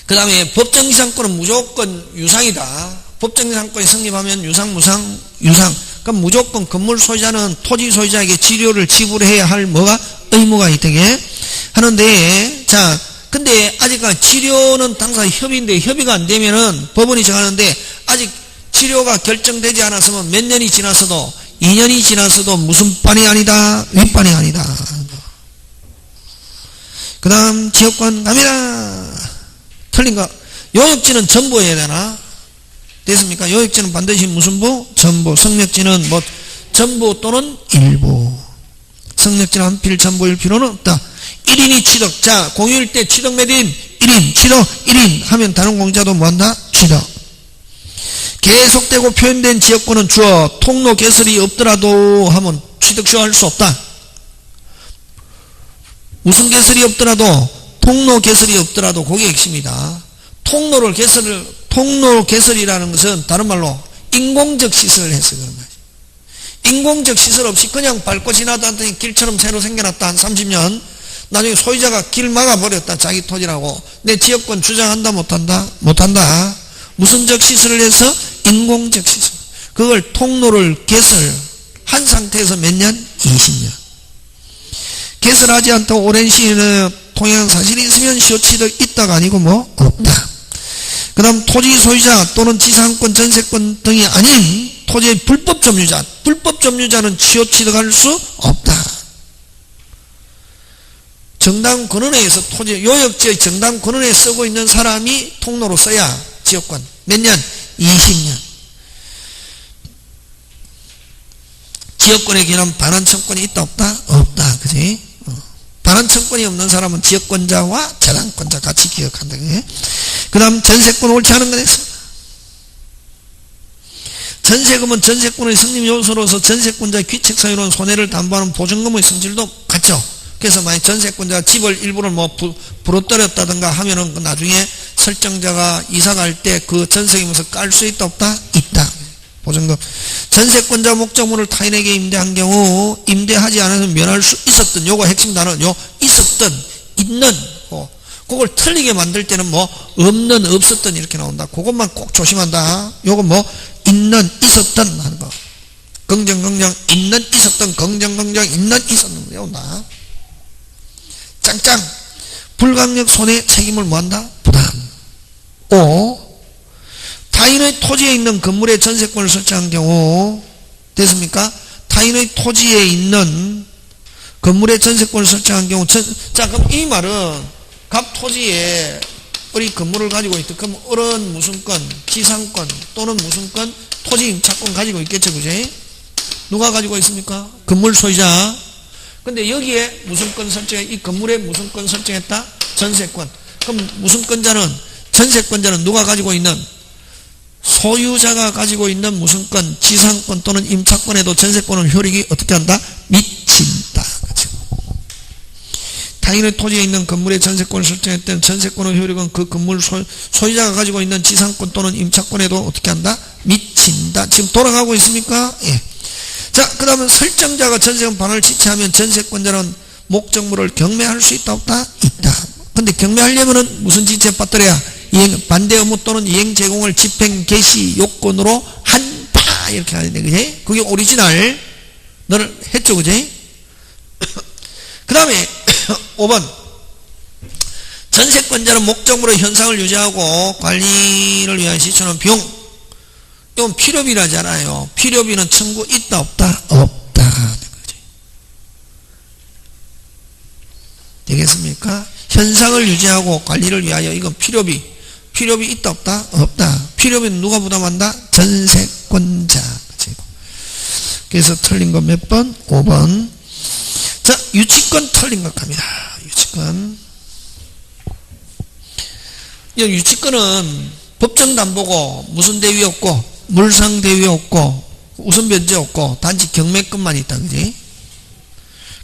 그 다음에 법정지상권은 무조건 유상이다. 법정지상권이 성립하면 유상, 무상, 유상. 그럼 무조건 건물 소유자는 토지 소유자에게 지료를 지불해야 할 뭐가 의무가 있다게 하는데, 자, 근데 아직까지 지료는 당사 협의인데 협의가 안 되면은 법원이 정하는데 아직 지료가 결정되지 않았으면 몇 년이 지났어도 2년이 지났어도 무슨 반이 아니다, 윗반이 아니다. 그 다음 지역권 갑니다. 틀린 거. 요역지는 전부 해야 되나? 됐습니까? 요역지는 반드시 무슨 부? 전부. 성역지는 뭐 전부 또는 일부. 성역지는 한 필 전부일 필요는 없다. 1인이 취득. 자, 공유일 때 취득 몇 인? 1인. 취득 1인 하면 다른 공자도 뭐한다? 취득. 계속되고 표현된 지역권은 주어 통로 개설이 없더라도 하면 취득 주어할 수 없다. 무슨 개설이 없더라도, 통로 개설이 없더라도 그게 핵심이다. 통로 개설이라는 것은 다른 말로 인공적 시설을 해서 그런 거지. 인공적 시설 없이 그냥 밟고 지나다더니 길처럼 새로 생겨났다. 한 30년. 나중에 소유자가 길 막아버렸다. 자기 토지라고. 내 지역권 주장한다 못한다? 못한다. 무슨 적 시설을 해서? 인공적 시설. 그걸 통로를 개설한 상태에서 몇 년? 20년. 개설하지 않다고 오랜 시일은 통행한 사실이 있으면 시효취득 있다가 아니고 뭐? 없다. 그 다음 토지 소유자 또는 지상권, 전세권 등이 아닌 토지의 불법 점유자. 불법 점유자는 시효취득할 수 없다. 정당 권원회에서 토지, 요역지의 정당 권원회에 쓰고 있는 사람이 통로로 써야 지역권. 몇 년? 20년. 지역권에 기한 반환청권이 있다 없다? 없다. 그지? 반환청권이 없는 사람은 지역권자와 재산권자 같이 기억한다. 그 다음 전세권 옳지 않은 거 됐습니다. 전세금은 전세권의 성립 요소로서 전세권자의 귀책 사유로는 손해를 담보하는 보증금의 성질도 같죠. 그래서 만약 전세권자가 집을 일부를 뭐 부러뜨렸다든가 하면은 나중에 설정자가 이사 갈 때 그 전세금에서 깔 수 있다 없다? 있다. 보증금. 전세권자 목적물을 타인에게 임대한 경우 임대하지 않아서 면할 수 있었던, 요거 핵심 단어, 요 있었던, 있는, 그걸 틀리게 만들 때는 뭐 없는, 없었던 이렇게 나온다. 그것만 꼭 조심한다. 요거 뭐 있는, 있었던 하는 거. 긍정, 있는, 있었던, 긍정, 있는, 있었던 나온다. 짱짱. 불강력 손해 책임을 뭐한다? 부담. 5. 타인의 토지에 있는 건물의 전세권을 설정한 경우, 됐습니까? 타인의 토지에 있는 건물의 전세권을 설정한 경우, 자, 그럼 이 말은 갑 토지에 우리 건물을 가지고 있다. 그럼 어른 무슨 건, 지상권 또는 무슨 건, 토지 임차권 가지고 있겠죠, 그지? 누가 가지고 있습니까? 건물 소유자. 근데 여기에 무슨 건 설정해? 이 건물에 무슨 건 설정했다? 전세권. 그럼 무슨 건자는, 전세권자는 누가 가지고 있는? 소유자가 가지고 있는 무슨 건, 지상권 또는 임차권에도 전세권은 효력이 어떻게 한다? 미친다. 그렇죠? 타인의 토지에 있는 건물의 전세권을 설정했던 전세권의 효력은 그 건물 소유자가 가지고 있는 지상권 또는 임차권에도 어떻게 한다? 미친다. 지금 돌아가고 있습니까? 예. 자, 그 다음은 설정자가 전세금 반환을 지체하면 전세권자는 목적물을 경매할 수 있다 없다? 있다. 근데 경매하려면은 무슨 지체 받들어야? 반대 의무 또는 이행 제공을 집행 개시 요건으로 한다. 이렇게 하는데, 그지? 그게 오리지널. 너를 했죠, 그지? 그 다음에 5번. 전세권자는 목적물의 현상을 유지하고 관리를 위한 시초는 비용. 이건 필요비라잖아요. 필요비는 청구 있다 없다? 없다. 되겠습니까? 현상을 유지하고 관리를 위하여 이건 필요비. 필요비 있다 없다? 없다. 필요비는 누가 부담한다? 전세권자. 그래서 틀린 거 몇 번? 5번. 자, 유치권 틀린 것 갑니다. 유치권. 이 유치권은 법정담보고 무슨 대위 없고 물상 대위 없고 우선 변제 없고 단지 경매권만 있다. 그지?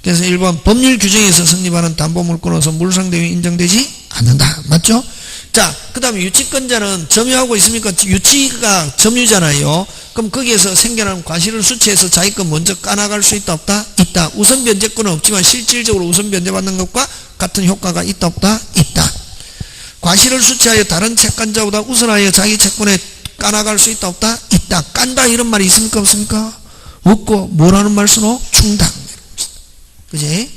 그래서 1번 법률 규정에서 성립하는 담보물권으로서 물상 대위 인정되지 않는다. 맞죠? 자, 그 다음에 유치권자는 점유하고 있습니까? 유치가 점유잖아요. 그럼 거기에서 생겨나는 과실을 수취해서 자기 것 먼저 까나갈 수 있다 없다? 있다. 우선 변제권은 없지만 실질적으로 우선 변제받는 것과 같은 효과가 있다 없다? 있다. 과실을 수취하여 다른 채권자보다 우선하여 자기 채권에 까나갈 수 있다 없다? 있다. 깐다 이런 말이 있습니까? 없습니까? 없고 뭐라는 말씀으로 충당. 그지?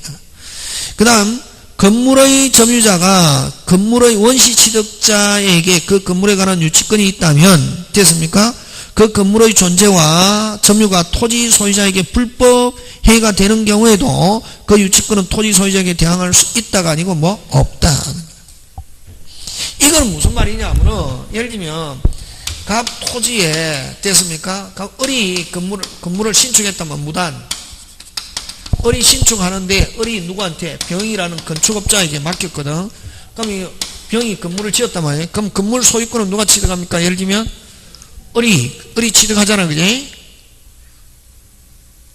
그 다음 건물의 점유자가 건물의 원시 취득자에게 그 건물에 관한 유치권이 있다면 됐습니까? 그 건물의 존재와 점유가 토지 소유자에게 불법 해가 되는 경우에도 그 유치권은 토지 소유자에게 대항할 수 있다가 아니고 뭐 없다. 이건 무슨 말이냐면은 예를 들면 갑 토지에 됐습니까? 갑 을이 건물을 신축했다면 무단 을이 신축하는데 을이 누구한테 병이라는 건축업자에게 맡겼거든. 그럼 이 병이 건물을 지었단 말이에요. 그럼 건물 소유권은 누가 취득합니까? 예를 들면 을이 취득하잖아, 그지?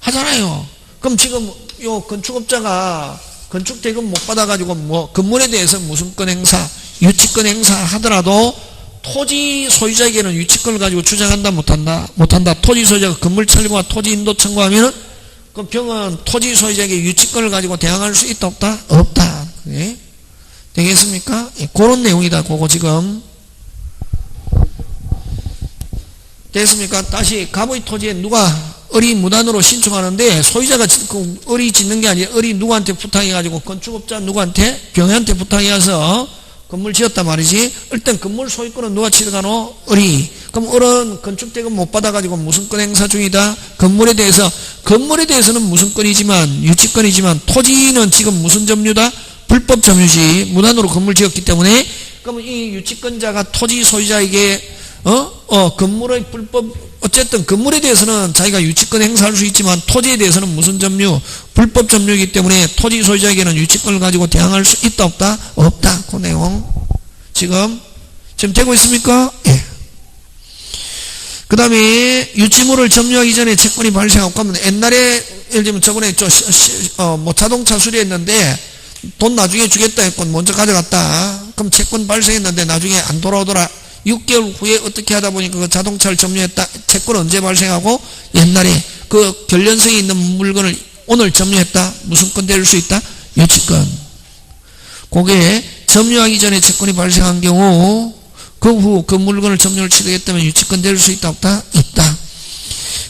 하잖아요. 그럼 지금 요 건축업자가 건축 대금 못 받아가지고 뭐 건물에 대해서 무슨권 행사, 유치권 행사 하더라도 토지 소유자에게는 유치권을 가지고 주장한다, 못한다? 못한다. 토지 소유자가 건물 철거와 토지 인도 청구하면은 그럼 병은 토지 소유자에게 유치권을 가지고 대항할 수 있다, 없다? 없다. 네? 되겠습니까? 예, 그런 내용이다. 그거 지금. 됐습니까? 다시 갑의 토지에 누가 을이 무단으로 신축하는데 소유자가 을이 짓는 게 아니라 을이 누구한테 부탁해가지고 건축업자 누구한테? 병한테 부탁해서 건물 지었단 말이지. 일단 건물 소유권은 누가 취득하노? 을이. 그럼 을은 건축대금 못 받아가지고 무슨 권 행사 중이다? 건물에 대해서는 무슨 권이지만 유치권이지만 토지는 지금 무슨 점유다? 불법 점유지. 무단으로 건물 지었기 때문에 그럼 이 유치권자가 토지 소유자에게 건물의 불법 어쨌든 건물에 대해서는 자기가 유치권 행사할 수 있지만 토지에 대해서는 무슨 점유? 불법 점유이기 때문에 토지 소유자에게는 유치권을 가지고 대항할 수 있다, 없다? 없다. 그 내용 지금 되고 있습니까? 예. 그 다음에 유치물을 점유하기 전에 채권이 발생하고 그러면 옛날에 예를 들면 저번에 뭐 자동차 수리했는데 돈 나중에 주겠다 했고 먼저 가져갔다. 그럼 채권 발생했는데 나중에 안 돌아오더라. 6개월 후에 어떻게 하다 보니까 그 자동차를 점유했다. 채권 언제 발생하고? 옛날에 그 결련성이 있는 물건을 오늘 점유했다. 무슨 건 될 수 있다? 유치권. 그게 점유하기 전에 채권이 발생한 경우 그 후 그 물건을 점유를 취득했다면 유치권 될 수 있다, 없다? 있다.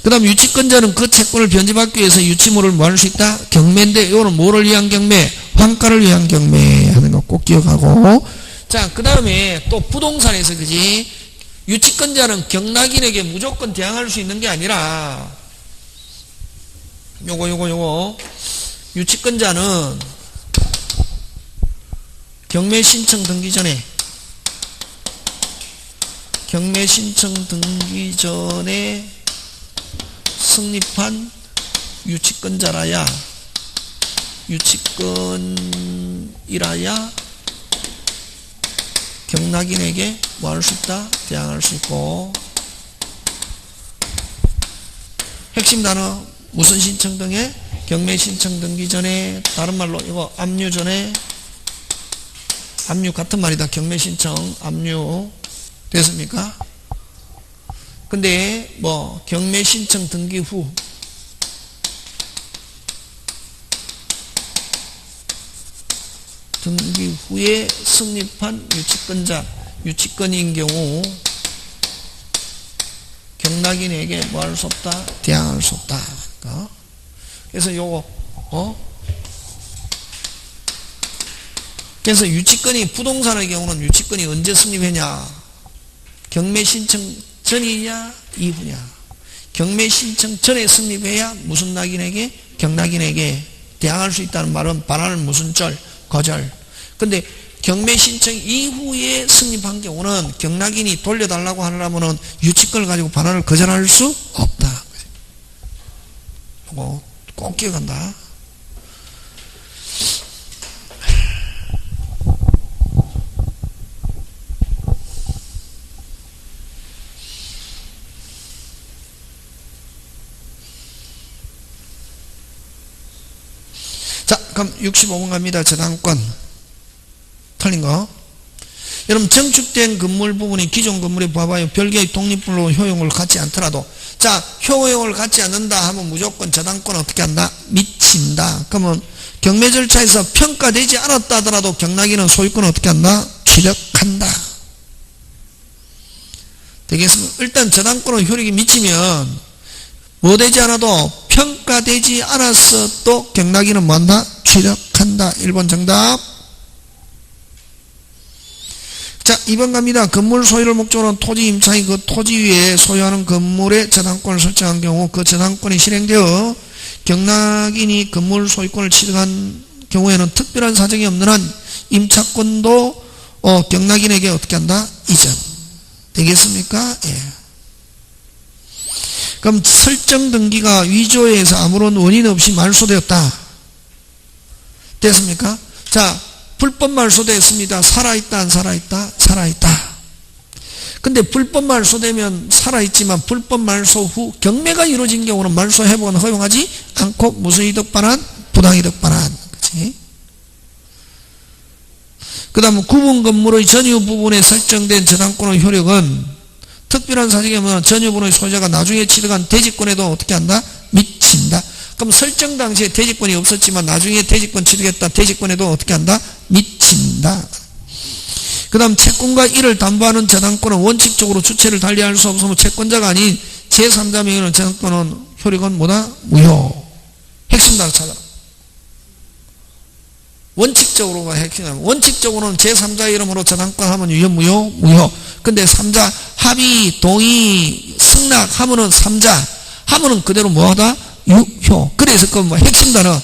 그 다음 유치권자는 그 채권을 변제받기 위해서 유치물을 뭐 할 수 있다? 경매인데 이거는 뭐를 위한 경매? 환가를 위한 경매 하는 거 꼭 기억하고. 자, 그 다음에 또 부동산에서 그지? 유치권자는 경락인에게 무조건 대항할 수 있는 게 아니라 요거 유치권자는 경매 신청 등기 전에 성립한 유치권이라야 경락인에게 뭐 할 수 있다? 대항할 수 있고. 핵심 단어 무슨 신청 등에? 경매 신청 등기 전에, 다른 말로 이거 압류 전에, 압류 같은 말이다. 경매 신청 압류 됐습니까? 근데 뭐 경매 신청 등기 후 등기 후에 성립한 유치권인 경우 경락인에게 뭐 할 수 없다? 대항할 수 없다. 그래서 요거 그래서 유치권이 부동산의 경우는 유치권이 언제 성립했냐? 경매 신청 전이냐 이후냐? 경매 신청 전에 성립해야 무슨 낙인에게? 경락인에게 대항할 수 있다는 말은 반환을 무슨 절? 거절. 근데 경매 신청 이후에 성립한 경우는 경락인이 돌려달라고 하려면은 유치권을 가지고 반환을 거절할 수 없다. 그거 꼭 기억한다. 자, 그럼 65번 갑니다. 저당권. 틀린 거. 여러분, 증축된 건물 부분이 기존 건물에 봐봐요. 별개의 독립불로 효용을 갖지 않더라도. 자, 효용을 갖지 않는다 하면 무조건 저당권 어떻게 한다? 미친다. 그러면 경매 절차에서 평가되지 않았다 하더라도 경락인은 소유권 어떻게 한다? 취득한다. 되겠습니까? 일단 저당권은 효력이 미치면 뭐 되지 않아도 평가되지 않아서 또 경락인은 뭐한다? 취득한다. 1번 정답. 자, 2번 갑니다. 건물 소유를 목적으로 토지 임차인 그 토지 위에 소유하는 건물의 저당권을 설정한 경우 그 저당권이 실행되어 경락인이 건물 소유권을 취득한 경우에는 특별한 사정이 없는 한 임차권도 경락인에게 어떻게 한다? 이전. 되겠습니까? 예. 그럼 설정 등기가 위조에 의해서 아무런 원인 없이 말소되었다. 됐습니까? 자, 불법 말소됐습니다. 살아있다, 안 살아있다? 살아있다. 근데 불법 말소되면 살아있지만 불법 말소 후 경매가 이루어진 경우는 말소 회복은 허용하지 않고 무슨 이득 반환? 부당이득 반환. 그치? 그 다음 구분 건물의 전유 부분에 설정된 저당권의 효력은 특별한 사정이 없는 전유분의 소유자가 나중에 취득한 대지권에도 어떻게 한다? 미친다. 그럼 설정 당시에 대지권이 없었지만 나중에 대지권 취득했다. 대지권에도 어떻게 한다? 미친다. 그 다음 채권과 이를 담보하는 저당권은 원칙적으로 주체를 달리할 수 없으면 채권자가 아닌 제3자 명의의 저당권은 효력은 뭐다? 무효. 핵심 단어 찾아라. 원칙적으로가 핵심이야. 원칙적으로는 제3자 이름으로 저당권 하면 유효, 무효? 무효. 근데 3자 합의, 동의, 승낙 하면은 3자 하면은 그대로 뭐하다? 유효. 그래서 그 뭐 핵심 단어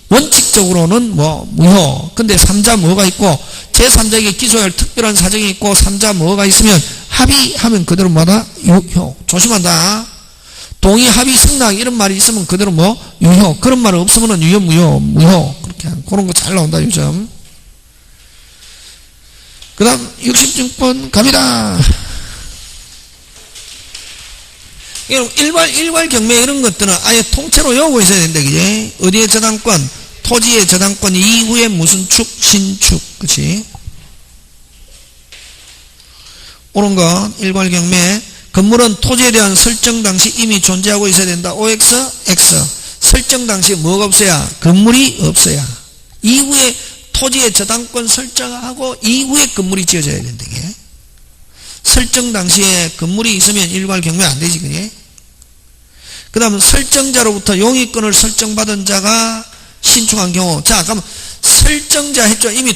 원칙적으로는 뭐 무효. 근데 3자 뭐가 있고 제3자에게 기소할 특별한 사정이 있고 3자 뭐가 있으면 합의하면 그대로 뭐다? 유효. 조심한다. 동의, 합의, 승낙 이런 말이 있으면 그대로 뭐 유효. 그런 말 없으면 유효, 무효, 무효. 그렇게 그런 거 잘 나온다 요즘. 그 다음 66번 갑니다. 일괄 경매 이런 것들은 아예 통째로 외우고 있어야 된다. 그지? 어디에 저당권? 토지의 저당권 이후에 무슨 축? 신축. 그치? 옳은 건 일괄 경매. 건물은 토지에 대한 설정 당시 이미 존재하고 있어야 된다. OX, X. 설정 당시에 뭐가 없어야? 건물이 없어야. 이후에 토지의 저당권 설정하고 이후에 건물이 지어져야 된다. 이게. 설정 당시에 건물이 있으면 일괄 경매 안 되지. 그게. 그 다음 설정자로부터 용의권을 설정받은 자가 신축한 경우. 자, 그럼 설정자 했죠. 이미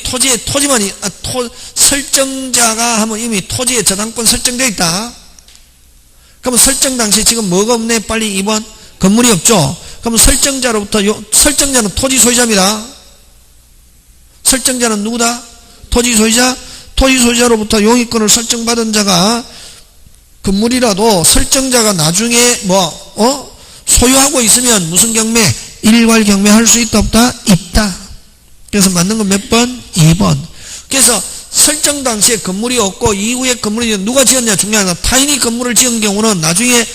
설정자가 하면 이미 토지에 저당권 설정되어 있다. 그러면 설정 당시에 지금 뭐가 없네? 빨리 2번. 건물이 없죠. 그럼 설정자로부터 설정자는 토지 소유자입니다. 설정자는 누구다? 토지 소유자. 토지 소유자로부터 용의권을 설정받은 자가 건물이라도 설정자가 나중에 소유하고 있으면 무슨 경매? 일괄 경매할 수 있다 없다? 있다. 그래서 맞는 건 몇 번? 2번. 그래서 설정 당시에 건물이 없고 이후에 건물이 누가 지었냐 중요하다. 타인이 건물을 지은 경우는 나중에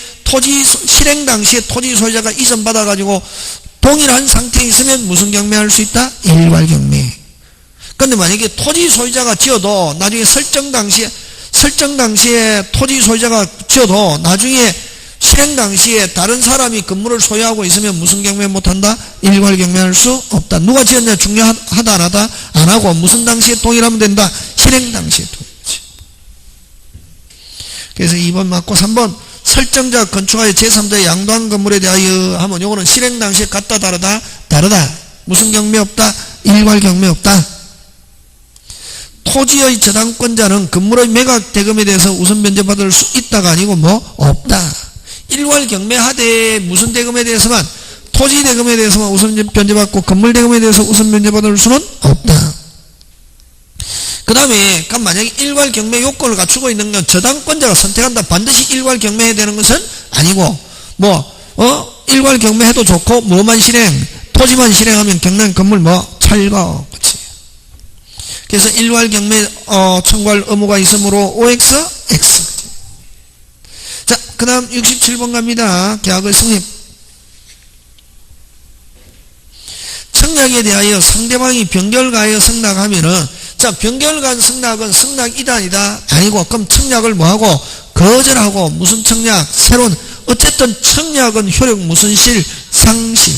실행 당시에 토지 소유자가 이전 받아가지고 동일한 상태에 있으면 무슨 경매할 수 있다? 일괄 경매. 근데 만약에 토지 소유자가 지어도 나중에 설정 당시에 토지 소유자가 지어도 나중에 실행 당시에 다른 사람이 건물을 소유하고 있으면 무슨 경매 못한다? 일괄 경매할 수 없다. 누가 지었냐 중요하다 안 하다? 안 하고 무슨 당시에 동일하면 된다? 실행 당시에 동일하지. 그래서 2번 맞고 3번 설정자 건축하여 제3자의 양도한 건물에 대하여 하면 요거는 실행 당시에 같다 다르다? 다르다. 무슨 경매 없다? 일괄 경매 없다. 토지의 저당권자는 건물의 매각 대금에 대해서 우선 변제받을 수 있다가 아니고 없다. 일괄 경매하되 무슨 대금에 대해서만 토지 대금에 대해서만 우선 변제받고 건물 대금에 대해서 우선 변제받을 수는 없다. 그 다음에 만약에 일괄 경매 요건을 갖추고 있는 건 저당권자가 선택한다. 반드시 일괄 경매해야 되는 것은 아니고 일괄 경매해도 좋고 뭐만 실행? 토지만 실행하면 경락 건물 철거. 그치? 그래서 일괄 경매 청구할 의무가 있으므로 OX, X. 자, 그 다음 67번 갑니다. 계약의 성립. 청약에 대하여 상대방이 변결가하여 승낙하면은, 자, 변결간 승낙은 승낙이다 아니다? 아니고, 그럼 청약을 뭐하고? 거절하고, 무슨 청약? 새로운, 어쨌든 청약은 효력 무슨 실? 상실.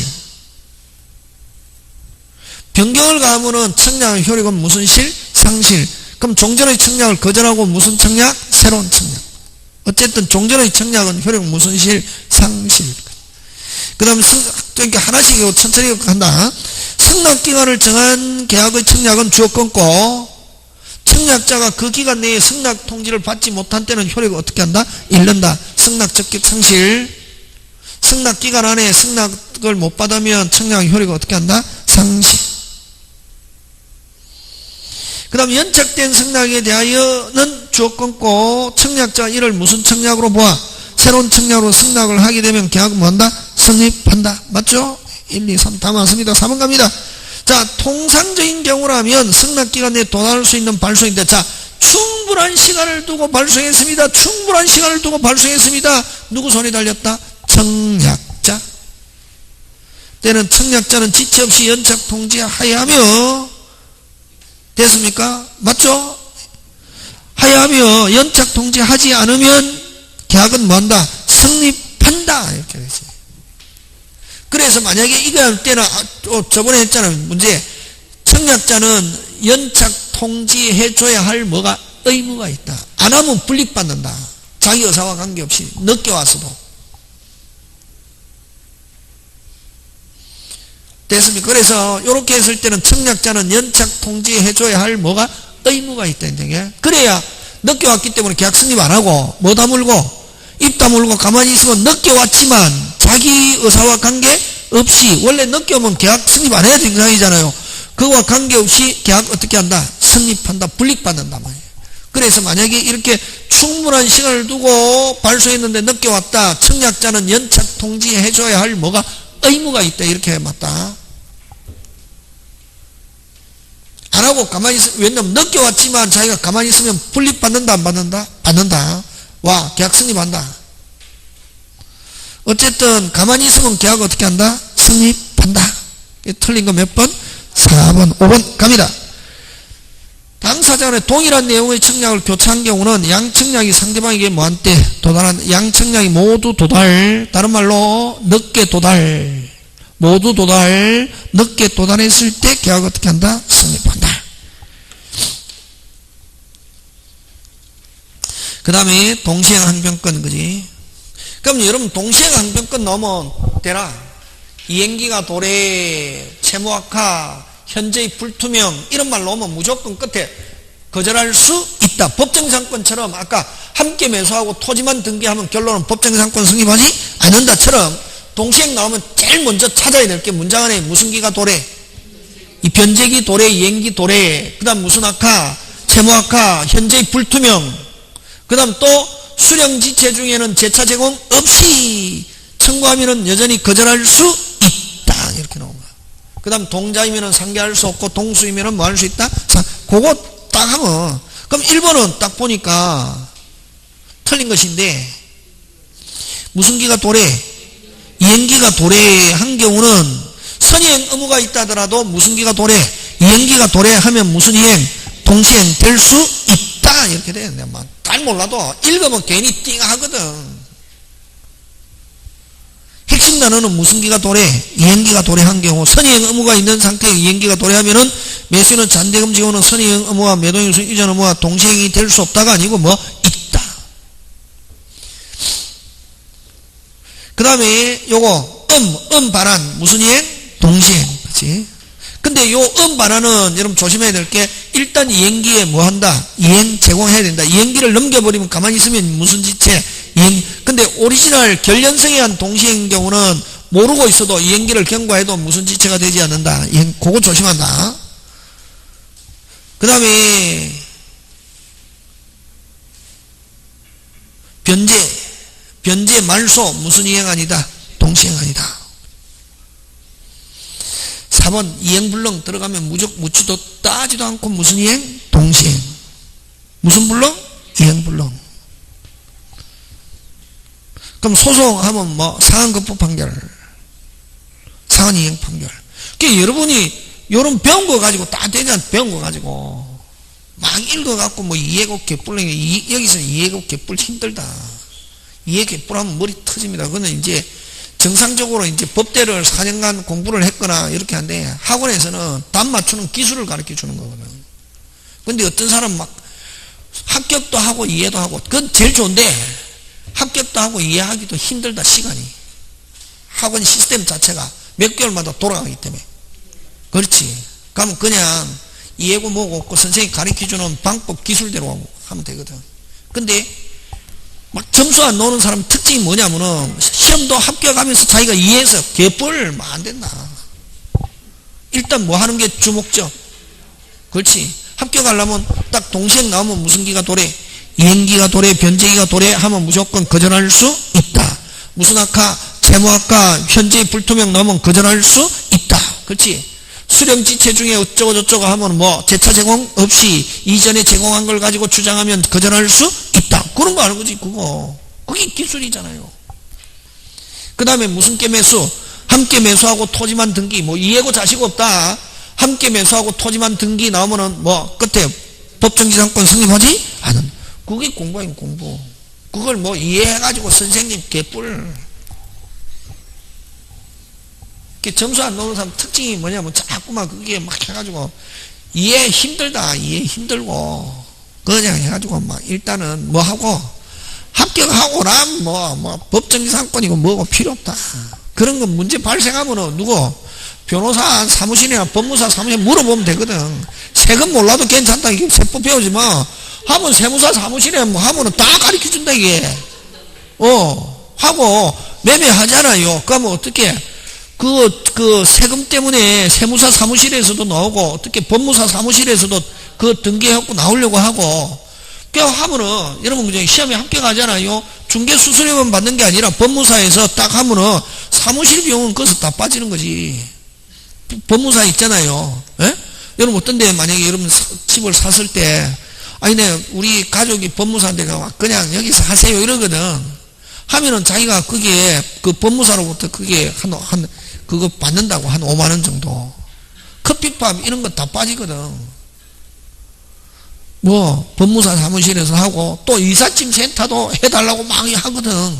변경을 가하면은 청약의 효력은 무슨 실? 상실. 그럼 종전의 청약을 거절하고 무슨 청약? 새로운 청약. 어쨌든 종전의 청약은 효력 무슨 실? 상실. 그 다음에 이렇게 하나씩 천천히 간다. 승낙기간을 정한 계약의 청약은 주어 끊고 청약자가 그 기간 내에 승낙 통지를 받지 못한 때는 효력을 어떻게 한다? 잃는다. 승낙 적격 상실. 승낙기간 안에 승낙을 못 받으면 청약 효력을 어떻게 한다? 상실. 그 다음 연착된 승낙에 대하여는 주어 끊고 청약자가 이를 무슨 청약으로 보아? 새로운 청약으로 승낙을 하게 되면 계약은 뭐한다? 성립한다. 맞죠? 1, 2, 3 다 맞습니다. 4번 갑니다. 자, 통상적인 경우라면 승낙기간 내에 도달할 수 있는 발송인데, 자, 충분한 시간을 두고 발송했습니다. 충분한 시간을 두고 발송했습니다. 누구 손에 달렸다? 청약자. 때는 청약자는 지체 없이 연착 통지하여하며 됐습니까? 맞죠? 하여하며 연착 통지하지 않으면 계약은 뭐한다? 성립한다. 이렇게 되지. 그래서 만약에 이거 할 때는 저번에 했잖아요. 문제. 청약자는 연착 통지해줘야 할 뭐가 의무가 있다. 안 하면 불이익받는다. 자기 의사와 관계없이 늦게 왔어도. 됐습니까? 그래서 이렇게 했을 때는 청약자는 연착 통지해줘야 할 뭐가 의무가 있다. 그래야 늦게 왔기 때문에 계약 성립 안 하고 뭐 다물고 입 다물고 가만히 있으면 늦게 왔지만 자기 의사와 관계없이 원래 늦게 오면 계약 성립 안 해야 정상이잖아요. 그거와 관계없이 계약 어떻게 한다? 성립한다. 불이익받는다 말이에요. 그래서 만약에 이렇게 충분한 시간을 두고 발송했는데 늦게 왔다. 청약자는 연착 통지해줘야 할 뭐가 의무가 있다. 이렇게 맞다. 안 하고 가만히 있으면, 왜냐면 늦게 왔지만 자기가 가만히 있으면 불이익받는다. 안 받는다? 받는다. 와, 계약 성립한다. 어쨌든 가만히 있으면 계약 어떻게 한다? 성립한다. 틀린 거 몇 번? 4번, 5번 갑니다. 당사자 간에 동일한 내용의 청약을 교차한 경우는 양 청약이 상대방에게 뭐한 때 도달한, 양 청약이 모두 도달, 다른 말로 늦게 도달, 모두 도달, 늦게 도달했을 때 계약 어떻게 한다? 성립한다. 그 다음에 동시행 항변권, 그지? 그럼 여러분 동시행 항변권 넣으면 되나? 이행기가 도래, 채무악화, 현재의 불투명 이런 말 넣으면 무조건 끝에 거절할 수 있다. 법정상권처럼 아까 함께 매수하고 토지만 등기하면 결론은 법정상권 성립하지 않는다처럼 동시행 나오면 제일 먼저 찾아야 될 게 문장 안에 무슨 기가 도래? 이 변제기 도래, 이행기 도래, 그 다음 무슨 악화, 채무악화, 현재의 불투명, 그 다음 또 수령지체 중에는 재차 제공 없이 청구하면 여전히 거절할 수 있다. 이렇게 나온 거야. 그 다음 동자이면 상계할 수 없고 동수이면 뭐 할 수 있다? 그거 딱 하면, 그럼 1번은 딱 보니까 틀린 것인데, 무슨 기가 도래? 이행기가 도래한 경우는 선이행 의무가 있다 하더라도 무슨 기가 도래? 이행기가 도래하면 무슨 이행? 동시행 될 수 있다. 이렇게 되는데, 잘 몰라도 읽으면 괜히 띵 하거든. 핵심 단어는 무슨 기가 도래? 이행기가 도래한 경우, 선이행 의무가 있는 상태에 이행기가 도래하면은 매수인은 잔대금 지원은 선이행 의무와 매도인수 이전 의무와 동시행이 될 수 없다가 아니고 뭐 있다. 그 다음에 요거 반환 무슨 이행? 동시행. 그치? 근데 요 반환은 여러분 조심해야 될 게 일단 이행기에 뭐 한다? 이행 제공해야 된다. 이행기를 넘겨버리면 가만히 있으면 무슨 지체? 이행. 근데 오리지널 결연성에 의한 동시행인 경우는 모르고 있어도 이행기를 경과해도 무슨 지체가 되지 않는다. 이행, 그거 조심한다. 그 다음에 변제 말소 무슨 이행 아니다? 동시행 아니다. 4번 이행불능 들어가면 묻지도 따지도 않고 무슨 이행? 동시행. 무슨 불능? 이행불능. 그럼 소송하면 뭐 상한급부 판결, 상한이행 판결. 그러니까 여러분이 요런 배운 거 가지고 다 되잖아. 배운 거 가지고 막 읽어갖고 뭐 이해고 개뿔, 여기서 이해고 개뿔 힘들다. 이해 개뿔하면 머리 터집니다. 그거는 이제 정상적으로 이제 법대를 4년간 공부를 했거나 이렇게 한데 학원에서는 답 맞추는 기술을 가르쳐 주는 거거든. 근데 어떤 사람 막 합격도 하고 이해도 하고 그건 제일 좋은데 합격도 하고 이해하기도 힘들다. 시간이 학원 시스템 자체가 몇 개월마다 돌아가기 때문에. 그렇지. 그러면 그냥 이해고 뭐고 그 선생님이 가르쳐주는 방법 기술대로 하면 되거든. 근데 막 점수 안 나오는 사람 특징이 뭐냐면은 시험도 합격하면서 자기가 이해해서 개뿔 안 된다. 일단 뭐 하는 게 주목적. 그렇지. 합격하려면 딱 동시에 나오면 무슨 기가 도래? 이행기가 도래, 변제기가 도래 하면 무조건 거절할 수 있다. 무슨 학과, 재무학과, 현재 불투명 나오면 거절할 수 있다. 그렇지. 수령지체 중에 어쩌고 저쩌고 하면 뭐 재차 제공 없이 이전에 제공한 걸 가지고 주장하면 거절할 수 있다. 그런 거 하는 거지 그거. 그게 기술이잖아요. 그 다음에 무슨 게 매수? 함께 매수하고 토지만 등기. 뭐 이해고 자식 없다. 함께 매수하고 토지만 등기 나오면은 뭐 끝에 법정지상권 성립하지 않은. 그게 공부인 공부. 그걸 뭐 이해해가지고 선생님 개뿔. 점수 안 나오는 사람 특징이 뭐냐면 자꾸만 그게 막 해가지고 이해 힘들다. 이해 힘들고 그냥 해가지고 막 일단은 뭐 하고 합격하고란 뭐 법정지상권이고 뭐고 필요 없다. 그런 거 문제 발생하면은 누구 변호사 사무실이나 법무사 사무실에 물어보면 되거든. 세금 몰라도 괜찮다. 이게 세법 배우지 마. 하면 세무사 사무실에 뭐 하면은 다 가르쳐준다 이게. 하고 매매하잖아요. 그러면 어떻게 그 세금 때문에 세무사 사무실에서도 나오고 어떻게 법무사 사무실에서도 그 등기해갖고 나오려고 하고 그 하면은 여러분 그죠? 시험에 합격하잖아요. 중개수수료만 받는 게 아니라 법무사에서 딱 하면은 사무실 비용은 거기서 다 빠지는 거지. 법무사 있잖아요. 예? 여러분 어떤 데 만약에 여러분 집을 샀을 때 아니 네 우리 가족이 법무사인데 그냥 여기서 하세요 이러거든. 하면은 자기가 그게 그 법무사로부터 그게 한 그거 받는다고 한 5만 원 정도. 커피값 이런 거 다 빠지거든. 뭐 법무사 사무실에서 하고 또 이삿짐 센터도 해달라고 막 하거든.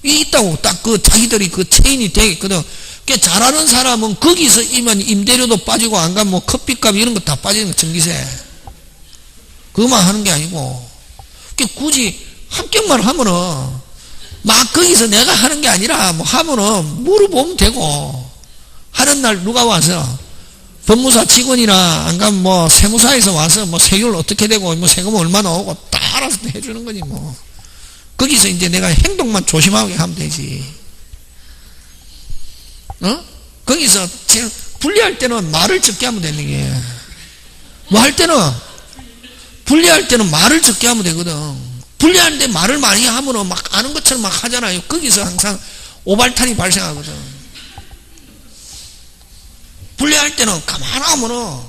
이 있다고 딱 그 자기들이 그 체인이 되겠거든. 그 잘하는 사람은 거기서 이면 임대료도 빠지고 안 가면 뭐 커피값 이런 거 다 빠지는 거 전기세. 그것만 하는 게 아니고 굳이 합격만 하면은 막 거기서 내가 하는 게 아니라 뭐 하면은 물어보면 되고 하는 날 누가 와서 법무사 직원이나 안 가면 뭐 세무사에서 와서 뭐 세율 어떻게 되고 뭐 세금 얼마 나오고 다 알아서 해주는 거지 뭐. 거기서 이제 내가 행동만 조심하게 하면 되지. 거기서 분리할 때는 말을 적게 하면 되는 게. 뭐 할 때는 분리할 때는 말을 적게 하면 되거든. 분리하는데 말을 많이 하면은 막 아는 것처럼 막 하잖아요. 거기서 항상 오발탄이 발생하거든. 분리할 때는 가만히 하면은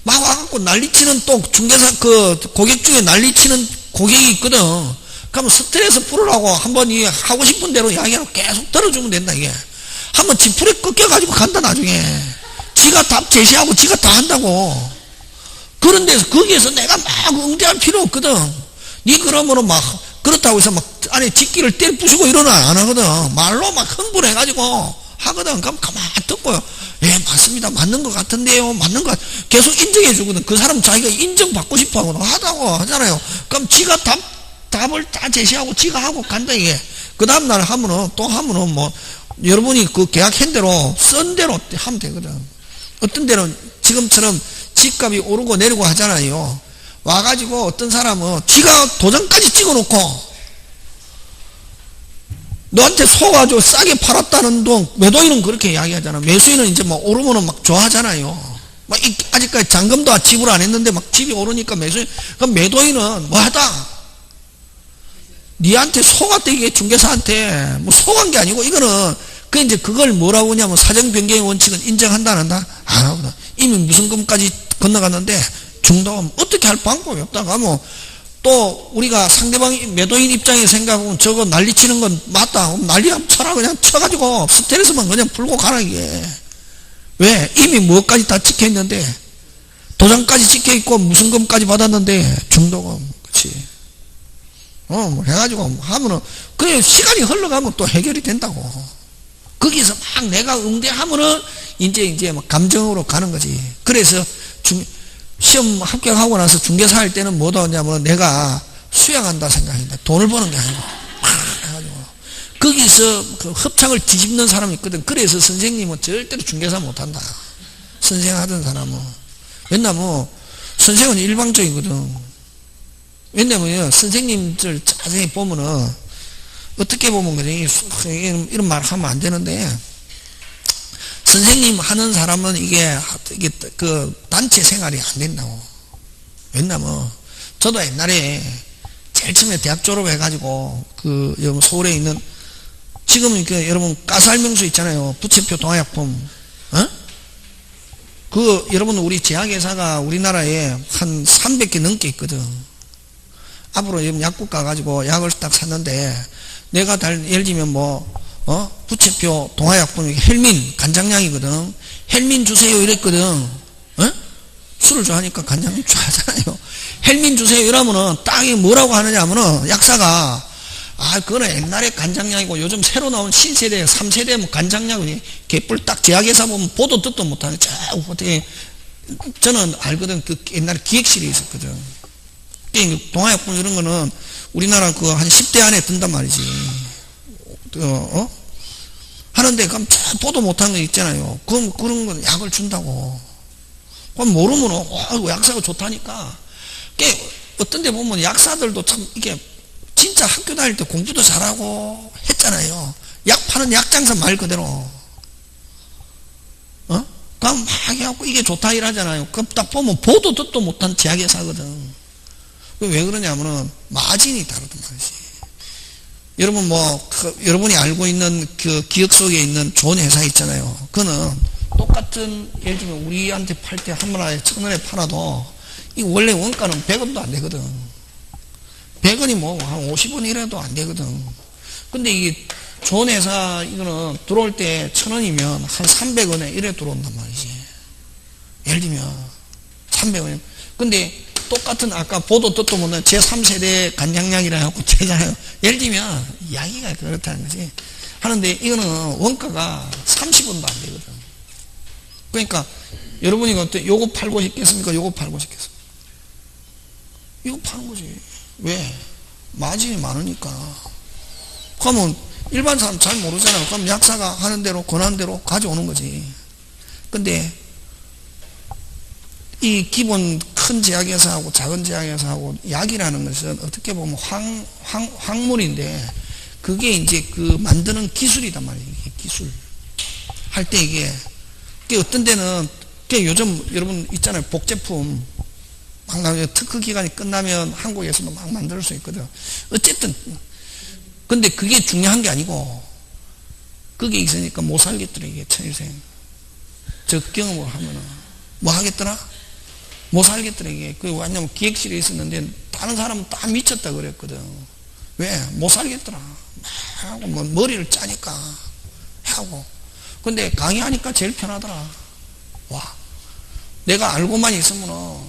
막 와갖고 난리치는 또 중개사 그 고객 중에 난리치는 고객이 있거든. 그러면 스트레스 풀으라고 한번 이 하고 싶은 대로 이야기하고 계속 들어주면 된다 이게. 한번 지푸레 꺾여가지고 간다 나중에. 지가 답 제시하고 지가 다 한다고. 그런 데서 거기에서 내가 막 응대할 필요 없거든. 니 그러면은 막 그렇다고 해서 막 안에 직기를 때려 부수고 이러는 안 하거든. 말로 막 흥분해가지고 하거든. 그럼 가만히 듣고요. 예 맞습니다. 맞는 것 같은데요. 맞는 것 계속 인정해 주거든. 그 사람 자기가 인정받고 싶어 하거든. 하다고 하잖아요. 그럼 지가 답을 다 제시하고 지가 하고 간다 이게. 그 다음날 하면은 또 하면은 뭐 여러분이 그 계약한 대로 쓴 대로 하면 되거든. 어떤 데는 지금처럼 집값이 오르고 내리고 하잖아요. 와가지고 어떤 사람은 지가 도장까지 찍어놓고 너한테 속아가지고 싸게 팔았다는 동 매도인은 그렇게 이야기하잖아. 매수인은 이제 뭐 오르면은 막 좋아하잖아요. 막 아직까지 잔금도 지불 안 했는데 막 집이 오르니까 매수인. 그럼 매도인은 뭐 하다 니한테 속았대 이게 중개사한테 뭐 속은 게 아니고 이거는 그 이제 그걸 뭐라고 하냐면 사정 변경의 원칙은 인정한다 안 한다 안 하거든. 이미 무슨금까지 건너갔는데 중도금 어떻게 할 방법이 없다 하면 또 우리가 상대방 매도인 입장에 생각하면 저거 난리치는 건 맞다. 난리 쳐라 그냥 쳐가지고 스트레스만 그냥 풀고 가라 이게. 왜? 이미 뭐까지 다 찍혀있는데 도장까지 찍혀있고 무슨금까지 받았는데 중도금 그치. 뭐 해가지고 하면은 그 시간이 흘러가면 또 해결이 된다고. 거기서 막 내가 응대하면은 이제 막 감정으로 가는 거지. 그래서 시험 합격하고 나서 중개사 할 때는 뭐다 하냐면 내가 수양한다 생각합니다. 돈을 버는 게 아니고 막 해가지고 거기서 그 협착을 뒤집는 사람이 있거든. 그래서 선생님은 절대로 중개사 못한다. 선생하던 사람은. 왜냐면 선생은 일방적이거든. 왜냐면 선생님들 자세히 보면은 어떻게 보면 그래 이런 말 하면 안 되는데, 선생님 하는 사람은 이게 그 단체 생활이 안 된다고. 왜냐면 저도 옛날에 제일 처음에 대학 졸업해가지고 그 서울에 있는, 지금은 그 여러분 가설명수 있잖아요. 부채표 동아약품. 여러분 우리 제약회사가 우리나라에 한 300개 넘게 있거든. 앞으로 약국 가가지고 약을 딱 샀는데, 내가 예를 들면 부채표 동아약품 헬민 간장약이거든. 헬민 주세요 이랬거든. 술을 좋아하니까 간장을 좋아하잖아요. 헬민 주세요 이러면은 딱 뭐라고 하느냐 하면은 약사가, 그거는 옛날에 간장약이고 요즘 새로 나온 신세대 3세대 뭐 간장약은 개뿔 딱 제약회사 보면 보도 듣도 못하네. 어떻게 저는 알거든. 그 옛날에 기획실에 있었거든. 동아약품 이런 거는 우리나라 한 10대 안에 든단 말이지. 하는데 그럼 보도 못한 거 있잖아요. 그럼 그런 건 약을 준다고. 그럼 모르면 약사가 좋다니까. 어떤 데 보면 약사들도 참 이게 진짜 학교 다닐 때 공부도 잘하고 했잖아요. 약 파는 약장사 말 그대로. 그럼 막 해갖고 이게 좋다 이러잖아요. 그럼 딱 보면 보도 듣도 못한 제약회사거든. 왜 그러냐면은 마진이 다르단 말이지. 여러분 여러분이 알고 있는 그 기억 속에 있는 좋은 회사 있잖아요. 그거는 똑같은, 예를 들면 우리한테 팔 때 한 하나에 1,000원에 팔아도 이 원래 원가는 100원도 안 되거든. 100원이 한 50원이라도 안 되거든. 근데 이게 좋은 회사 이거는 들어올 때 1,000원이면 한 300원에 이래 들어온단 말이지. 예를 들면 300원. 근데 똑같은 아까 보도 듣도 못한 제3세대 간장약이라 하고 되잖아요. 예를 들면 이야기가 그렇다는 거지. 하는데 이거는 원가가 30원도 안 되거든. 그러니까 여러분이 요거 팔고 싶겠습니까? 요거 팔고 싶겠습니까? 이거 파는 거지. 왜? 마진이 많으니까. 그러면 일반 사람 잘 모르잖아요. 그럼 약사가 하는 대로 권하는 대로 가져오는 거지. 근데 이 기본 큰 제약회사하고 작은 제약회사하고 약이라는 것은 어떻게 보면 황물인데, 그게 이제 그 만드는 기술이단 말이에요. 이게 기술. 할 때 이게 어떤 데는 요즘 여러분 있잖아요. 복제품 막 나오면 특허 기간이 끝나면 한국에서도 막 만들 수 있거든. 어쨌든 근데 그게 중요한 게 아니고, 그게 있으니까 못 살겠더라. 이게 천일생 적경험을 하면은 뭐 하겠더라? 못 살겠더라. 이게 왜냐면 기획실에 있었는데 다른 사람은 다 미쳤다 그랬거든. 왜? 못 살겠더라. 하고 머리를 짜니까 하고. 근데 강의하니까 제일 편하더라. 와, 내가 알고만 있으면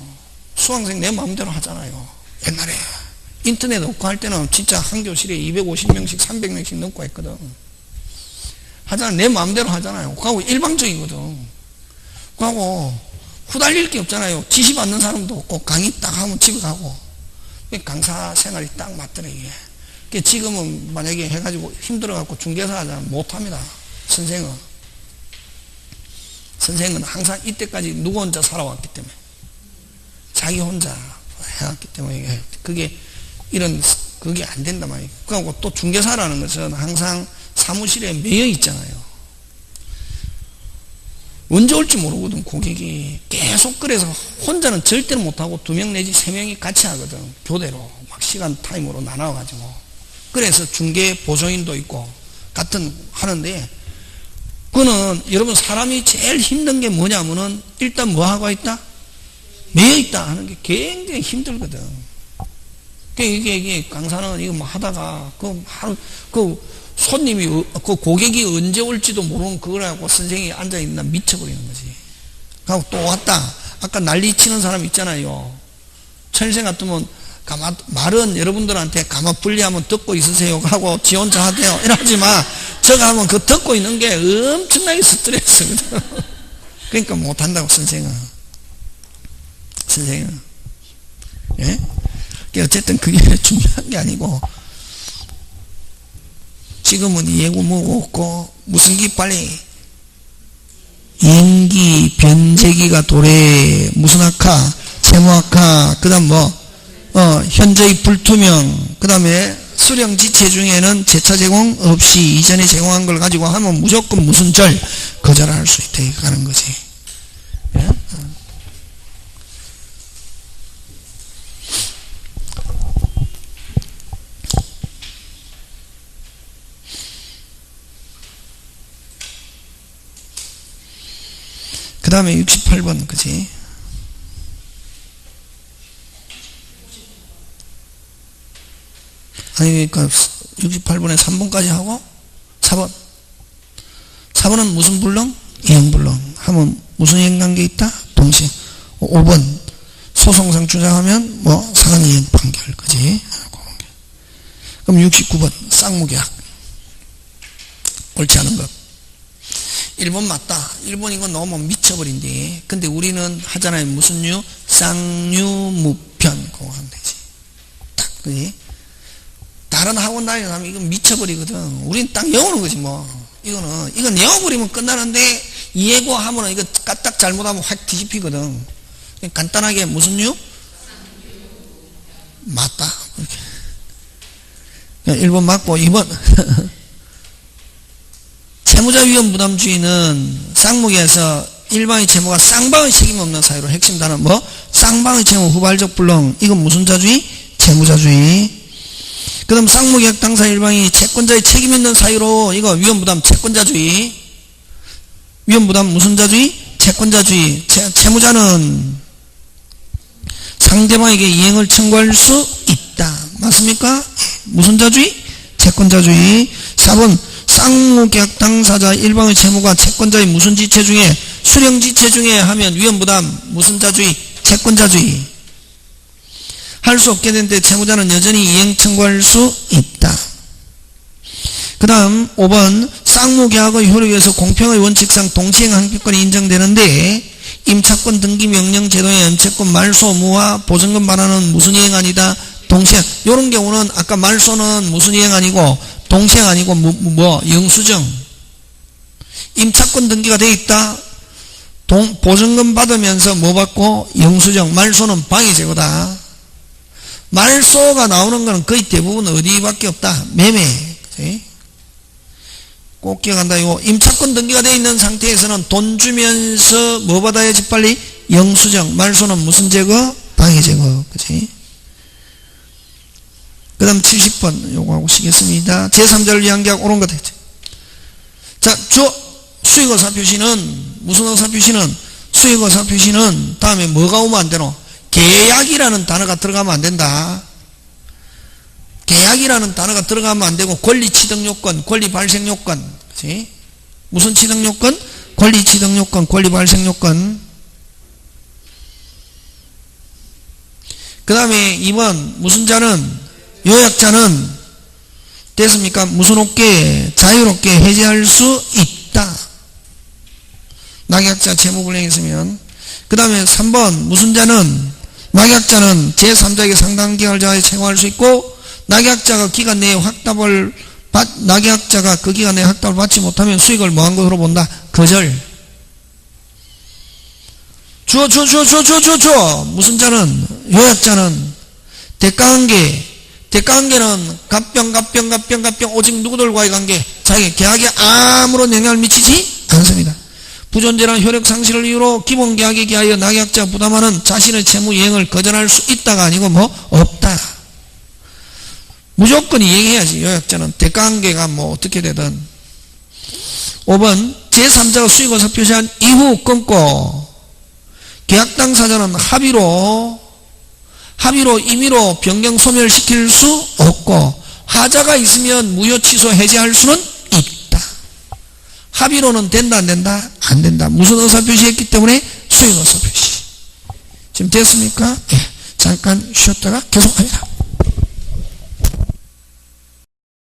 수강생 내 마음대로 하잖아요. 옛날에 인터넷 없고 할 때는 진짜 한 교실에 250명씩 300명씩 넘고 했거든. 하잖아. 내 마음대로 하잖아요. 그하고 일방적이거든. 그하고 후달릴 게 없잖아요. 지시 받는 사람도 없고, 강의 딱 하면 집에 가고. 강사 생활이 딱 맞더래, 이게. 지금은 만약에 해가지고 힘들어갖고 중개사 하자면 못합니다. 선생은 항상 이때까지 누구 혼자 살아왔기 때문에. 자기 혼자 해왔기 때문에 그게 그게 안 된단 말이에요. 그리고 또 중개사라는 것은 항상 사무실에 매여 있잖아요. 언제 올지 모르거든. 고객이 계속. 그래서 혼자는 절대로 못하고 2명 내지 3명이 같이 하거든. 교대로 막 시간 타임으로 나눠가지고. 그래서 중개 보조인도 있고 같은 하는데, 그거는 여러분 사람이 제일 힘든 게 뭐냐면은 일단 뭐 하고 있다? 매여 있다 하는 게 굉장히 힘들거든. 이게 강사는 이거 뭐 하다가 손님이 고객이 언제 올지도 모르는 그걸 하고 선생님이 앉아있나 미쳐버리는 거지. 그리고 또 왔다. 아까 난리 치는 사람 있잖아요. 천일생 같으면 말은 여러분들한테 가만 분리하면 듣고 있으세요 하고 지 혼자 하대요. 이러지 마. 저거 하면 그 듣고 있는 게 엄청나게 스트레스거든. 그러니까 못한다고 선생은. 예? 어쨌든 그게 중요한 게 아니고, 지금은 예고 뭐 없고 무슨 기 빨리 연기 변제기가 도래 무슨 학화 채무학화 그다음 현저히 불투명 그다음에 수령지체 중에는 재차 제공 없이 이전에 제공한 걸 가지고 하면 무조건 무슨 절 거절할 수 있다 이거 하는 거지. 예? 그 다음에 68번 그지? 아니 그러니까 68번에 3번까지 하고 4번은 무슨 불능? 이행불능 하면 무슨 이행관계 있다? 동시에 5번 소송상 주장하면 상한이행 판결 그지? 그럼 69번 쌍무계약 옳지 않은 것 1번 맞다 1번 이건 너무 미쳐버린데 근데 우리는 하잖아요 무슨 유? 쌍유무편 그거 하면 되지 딱 그지? 다른 학원 다니면 이건 미쳐버리거든. 우린 딱 외우는 거지 뭐. 이건 외워버리면 끝나는데 예고 하면은 이거 까딱 잘못하면 확 뒤집히거든. 간단하게 무슨 유? 맞다. 이렇게. 1번 맞고 2번 채무자 위험 부담주의는 쌍무계에서 일방의 채무가 쌍방의 책임 없는 사유로 핵심 단어 쌍방의 채무 후발적 불능 이건 무슨 자주의? 채무자주의. 그 다음 쌍무계약 당사 일방이 채권자의 책임 있는 사유로 이거 위험부담 채권자주의 위험부담 무슨 자주의? 채권자주의 채무자는 상대방에게 이행을 청구할 수 있다 맞습니까? 무슨 자주의? 채권자주의 4번 쌍무계약 당사자 일방의 채무가 채권자의 무슨 지체 중에 수령지체 중에 하면 위험부담 무슨 자주의? 채권자주의 할 수 없게 되는데 채무자는 여전히 이행 청구할 수 있다. 그 다음 5번 쌍무계약의 효력에서 공평의 원칙상 동시행 항표권이 인정되는데 임차권 등기 명령 제도의 연체권 말소 무화 보증금 반환은 무슨 이행 아니다? 동시행 이런 경우는 아까 말소는 무슨 이행 아니고 동시행 아니고 영수증 임차권 등기가 돼 있다. 보증금 받으면서 받고 영수증 말소는 방해제거다. 말소가 나오는 것은 거의 대부분 어디밖에 없다. 매매. 그치? 꼭 기억한다. 이거 임차권 등기가 되어 있는 상태에서는 돈 주면서 받아야지 빨리? 영수증. 말소는 무슨 제거? 방해 제거. 그치? 그 다음 70번 요거 하고 쉬겠습니다. 제3자를 위한 계약 옳은 것 되죠. 자, 수익의사 표시는 무슨 의사 표시는 수익의사 표시는 다음에 뭐가 오면 안 되노? 계약이라는 단어가 들어가면 안 된다. 계약이라는 단어가 들어가면 안 되고 권리 취득 요건, 권리 발생 요건. 그치? 무슨 취득 요건? 권리 취득 요건, 권리 발생 요건. 그 다음에 2번 무슨 자는 요약자는 됐습니까? 무슨 없게 자유롭게 해제할 수 있다. 낙약자 채무불이행 있으면. 그 다음에 3번 무슨 자는 낙약자는 제3자에게 상당한 기간을 정하여 채무할 수 있고 낙약자가 기간 내에 낙약자가 그 기간 내에 확답을 받지 못하면 수익을 뭐한 것으로 본다. 거절. 주어 무슨 자는 요약자는 대가관계는 갑병 오직 누구들과의 관계 자기 계약에 아무런 영향을 미치지 않습니다. 부존재란 효력 상실을 이유로 기본 계약에 기하여 낙약자 부담하는 자신의 채무 이행을 거절할 수 있다가 아니고 없다. 무조건 이행해야지. 요약자는 대가관계가 어떻게 되든. 5번 제3자가 수익의사 표시한 이후 끊고 계약 당사자는 합의로 임의로 변경 소멸시킬 수 없고 하자가 있으면 무효 취소 해제할 수는 있다. 합의로는 된다 안 된다? 안 된다. 무슨 의사표시했기 때문에 수익 의사표시. 지금 됐습니까? 예. 잠깐 쉬었다가 계속합니다.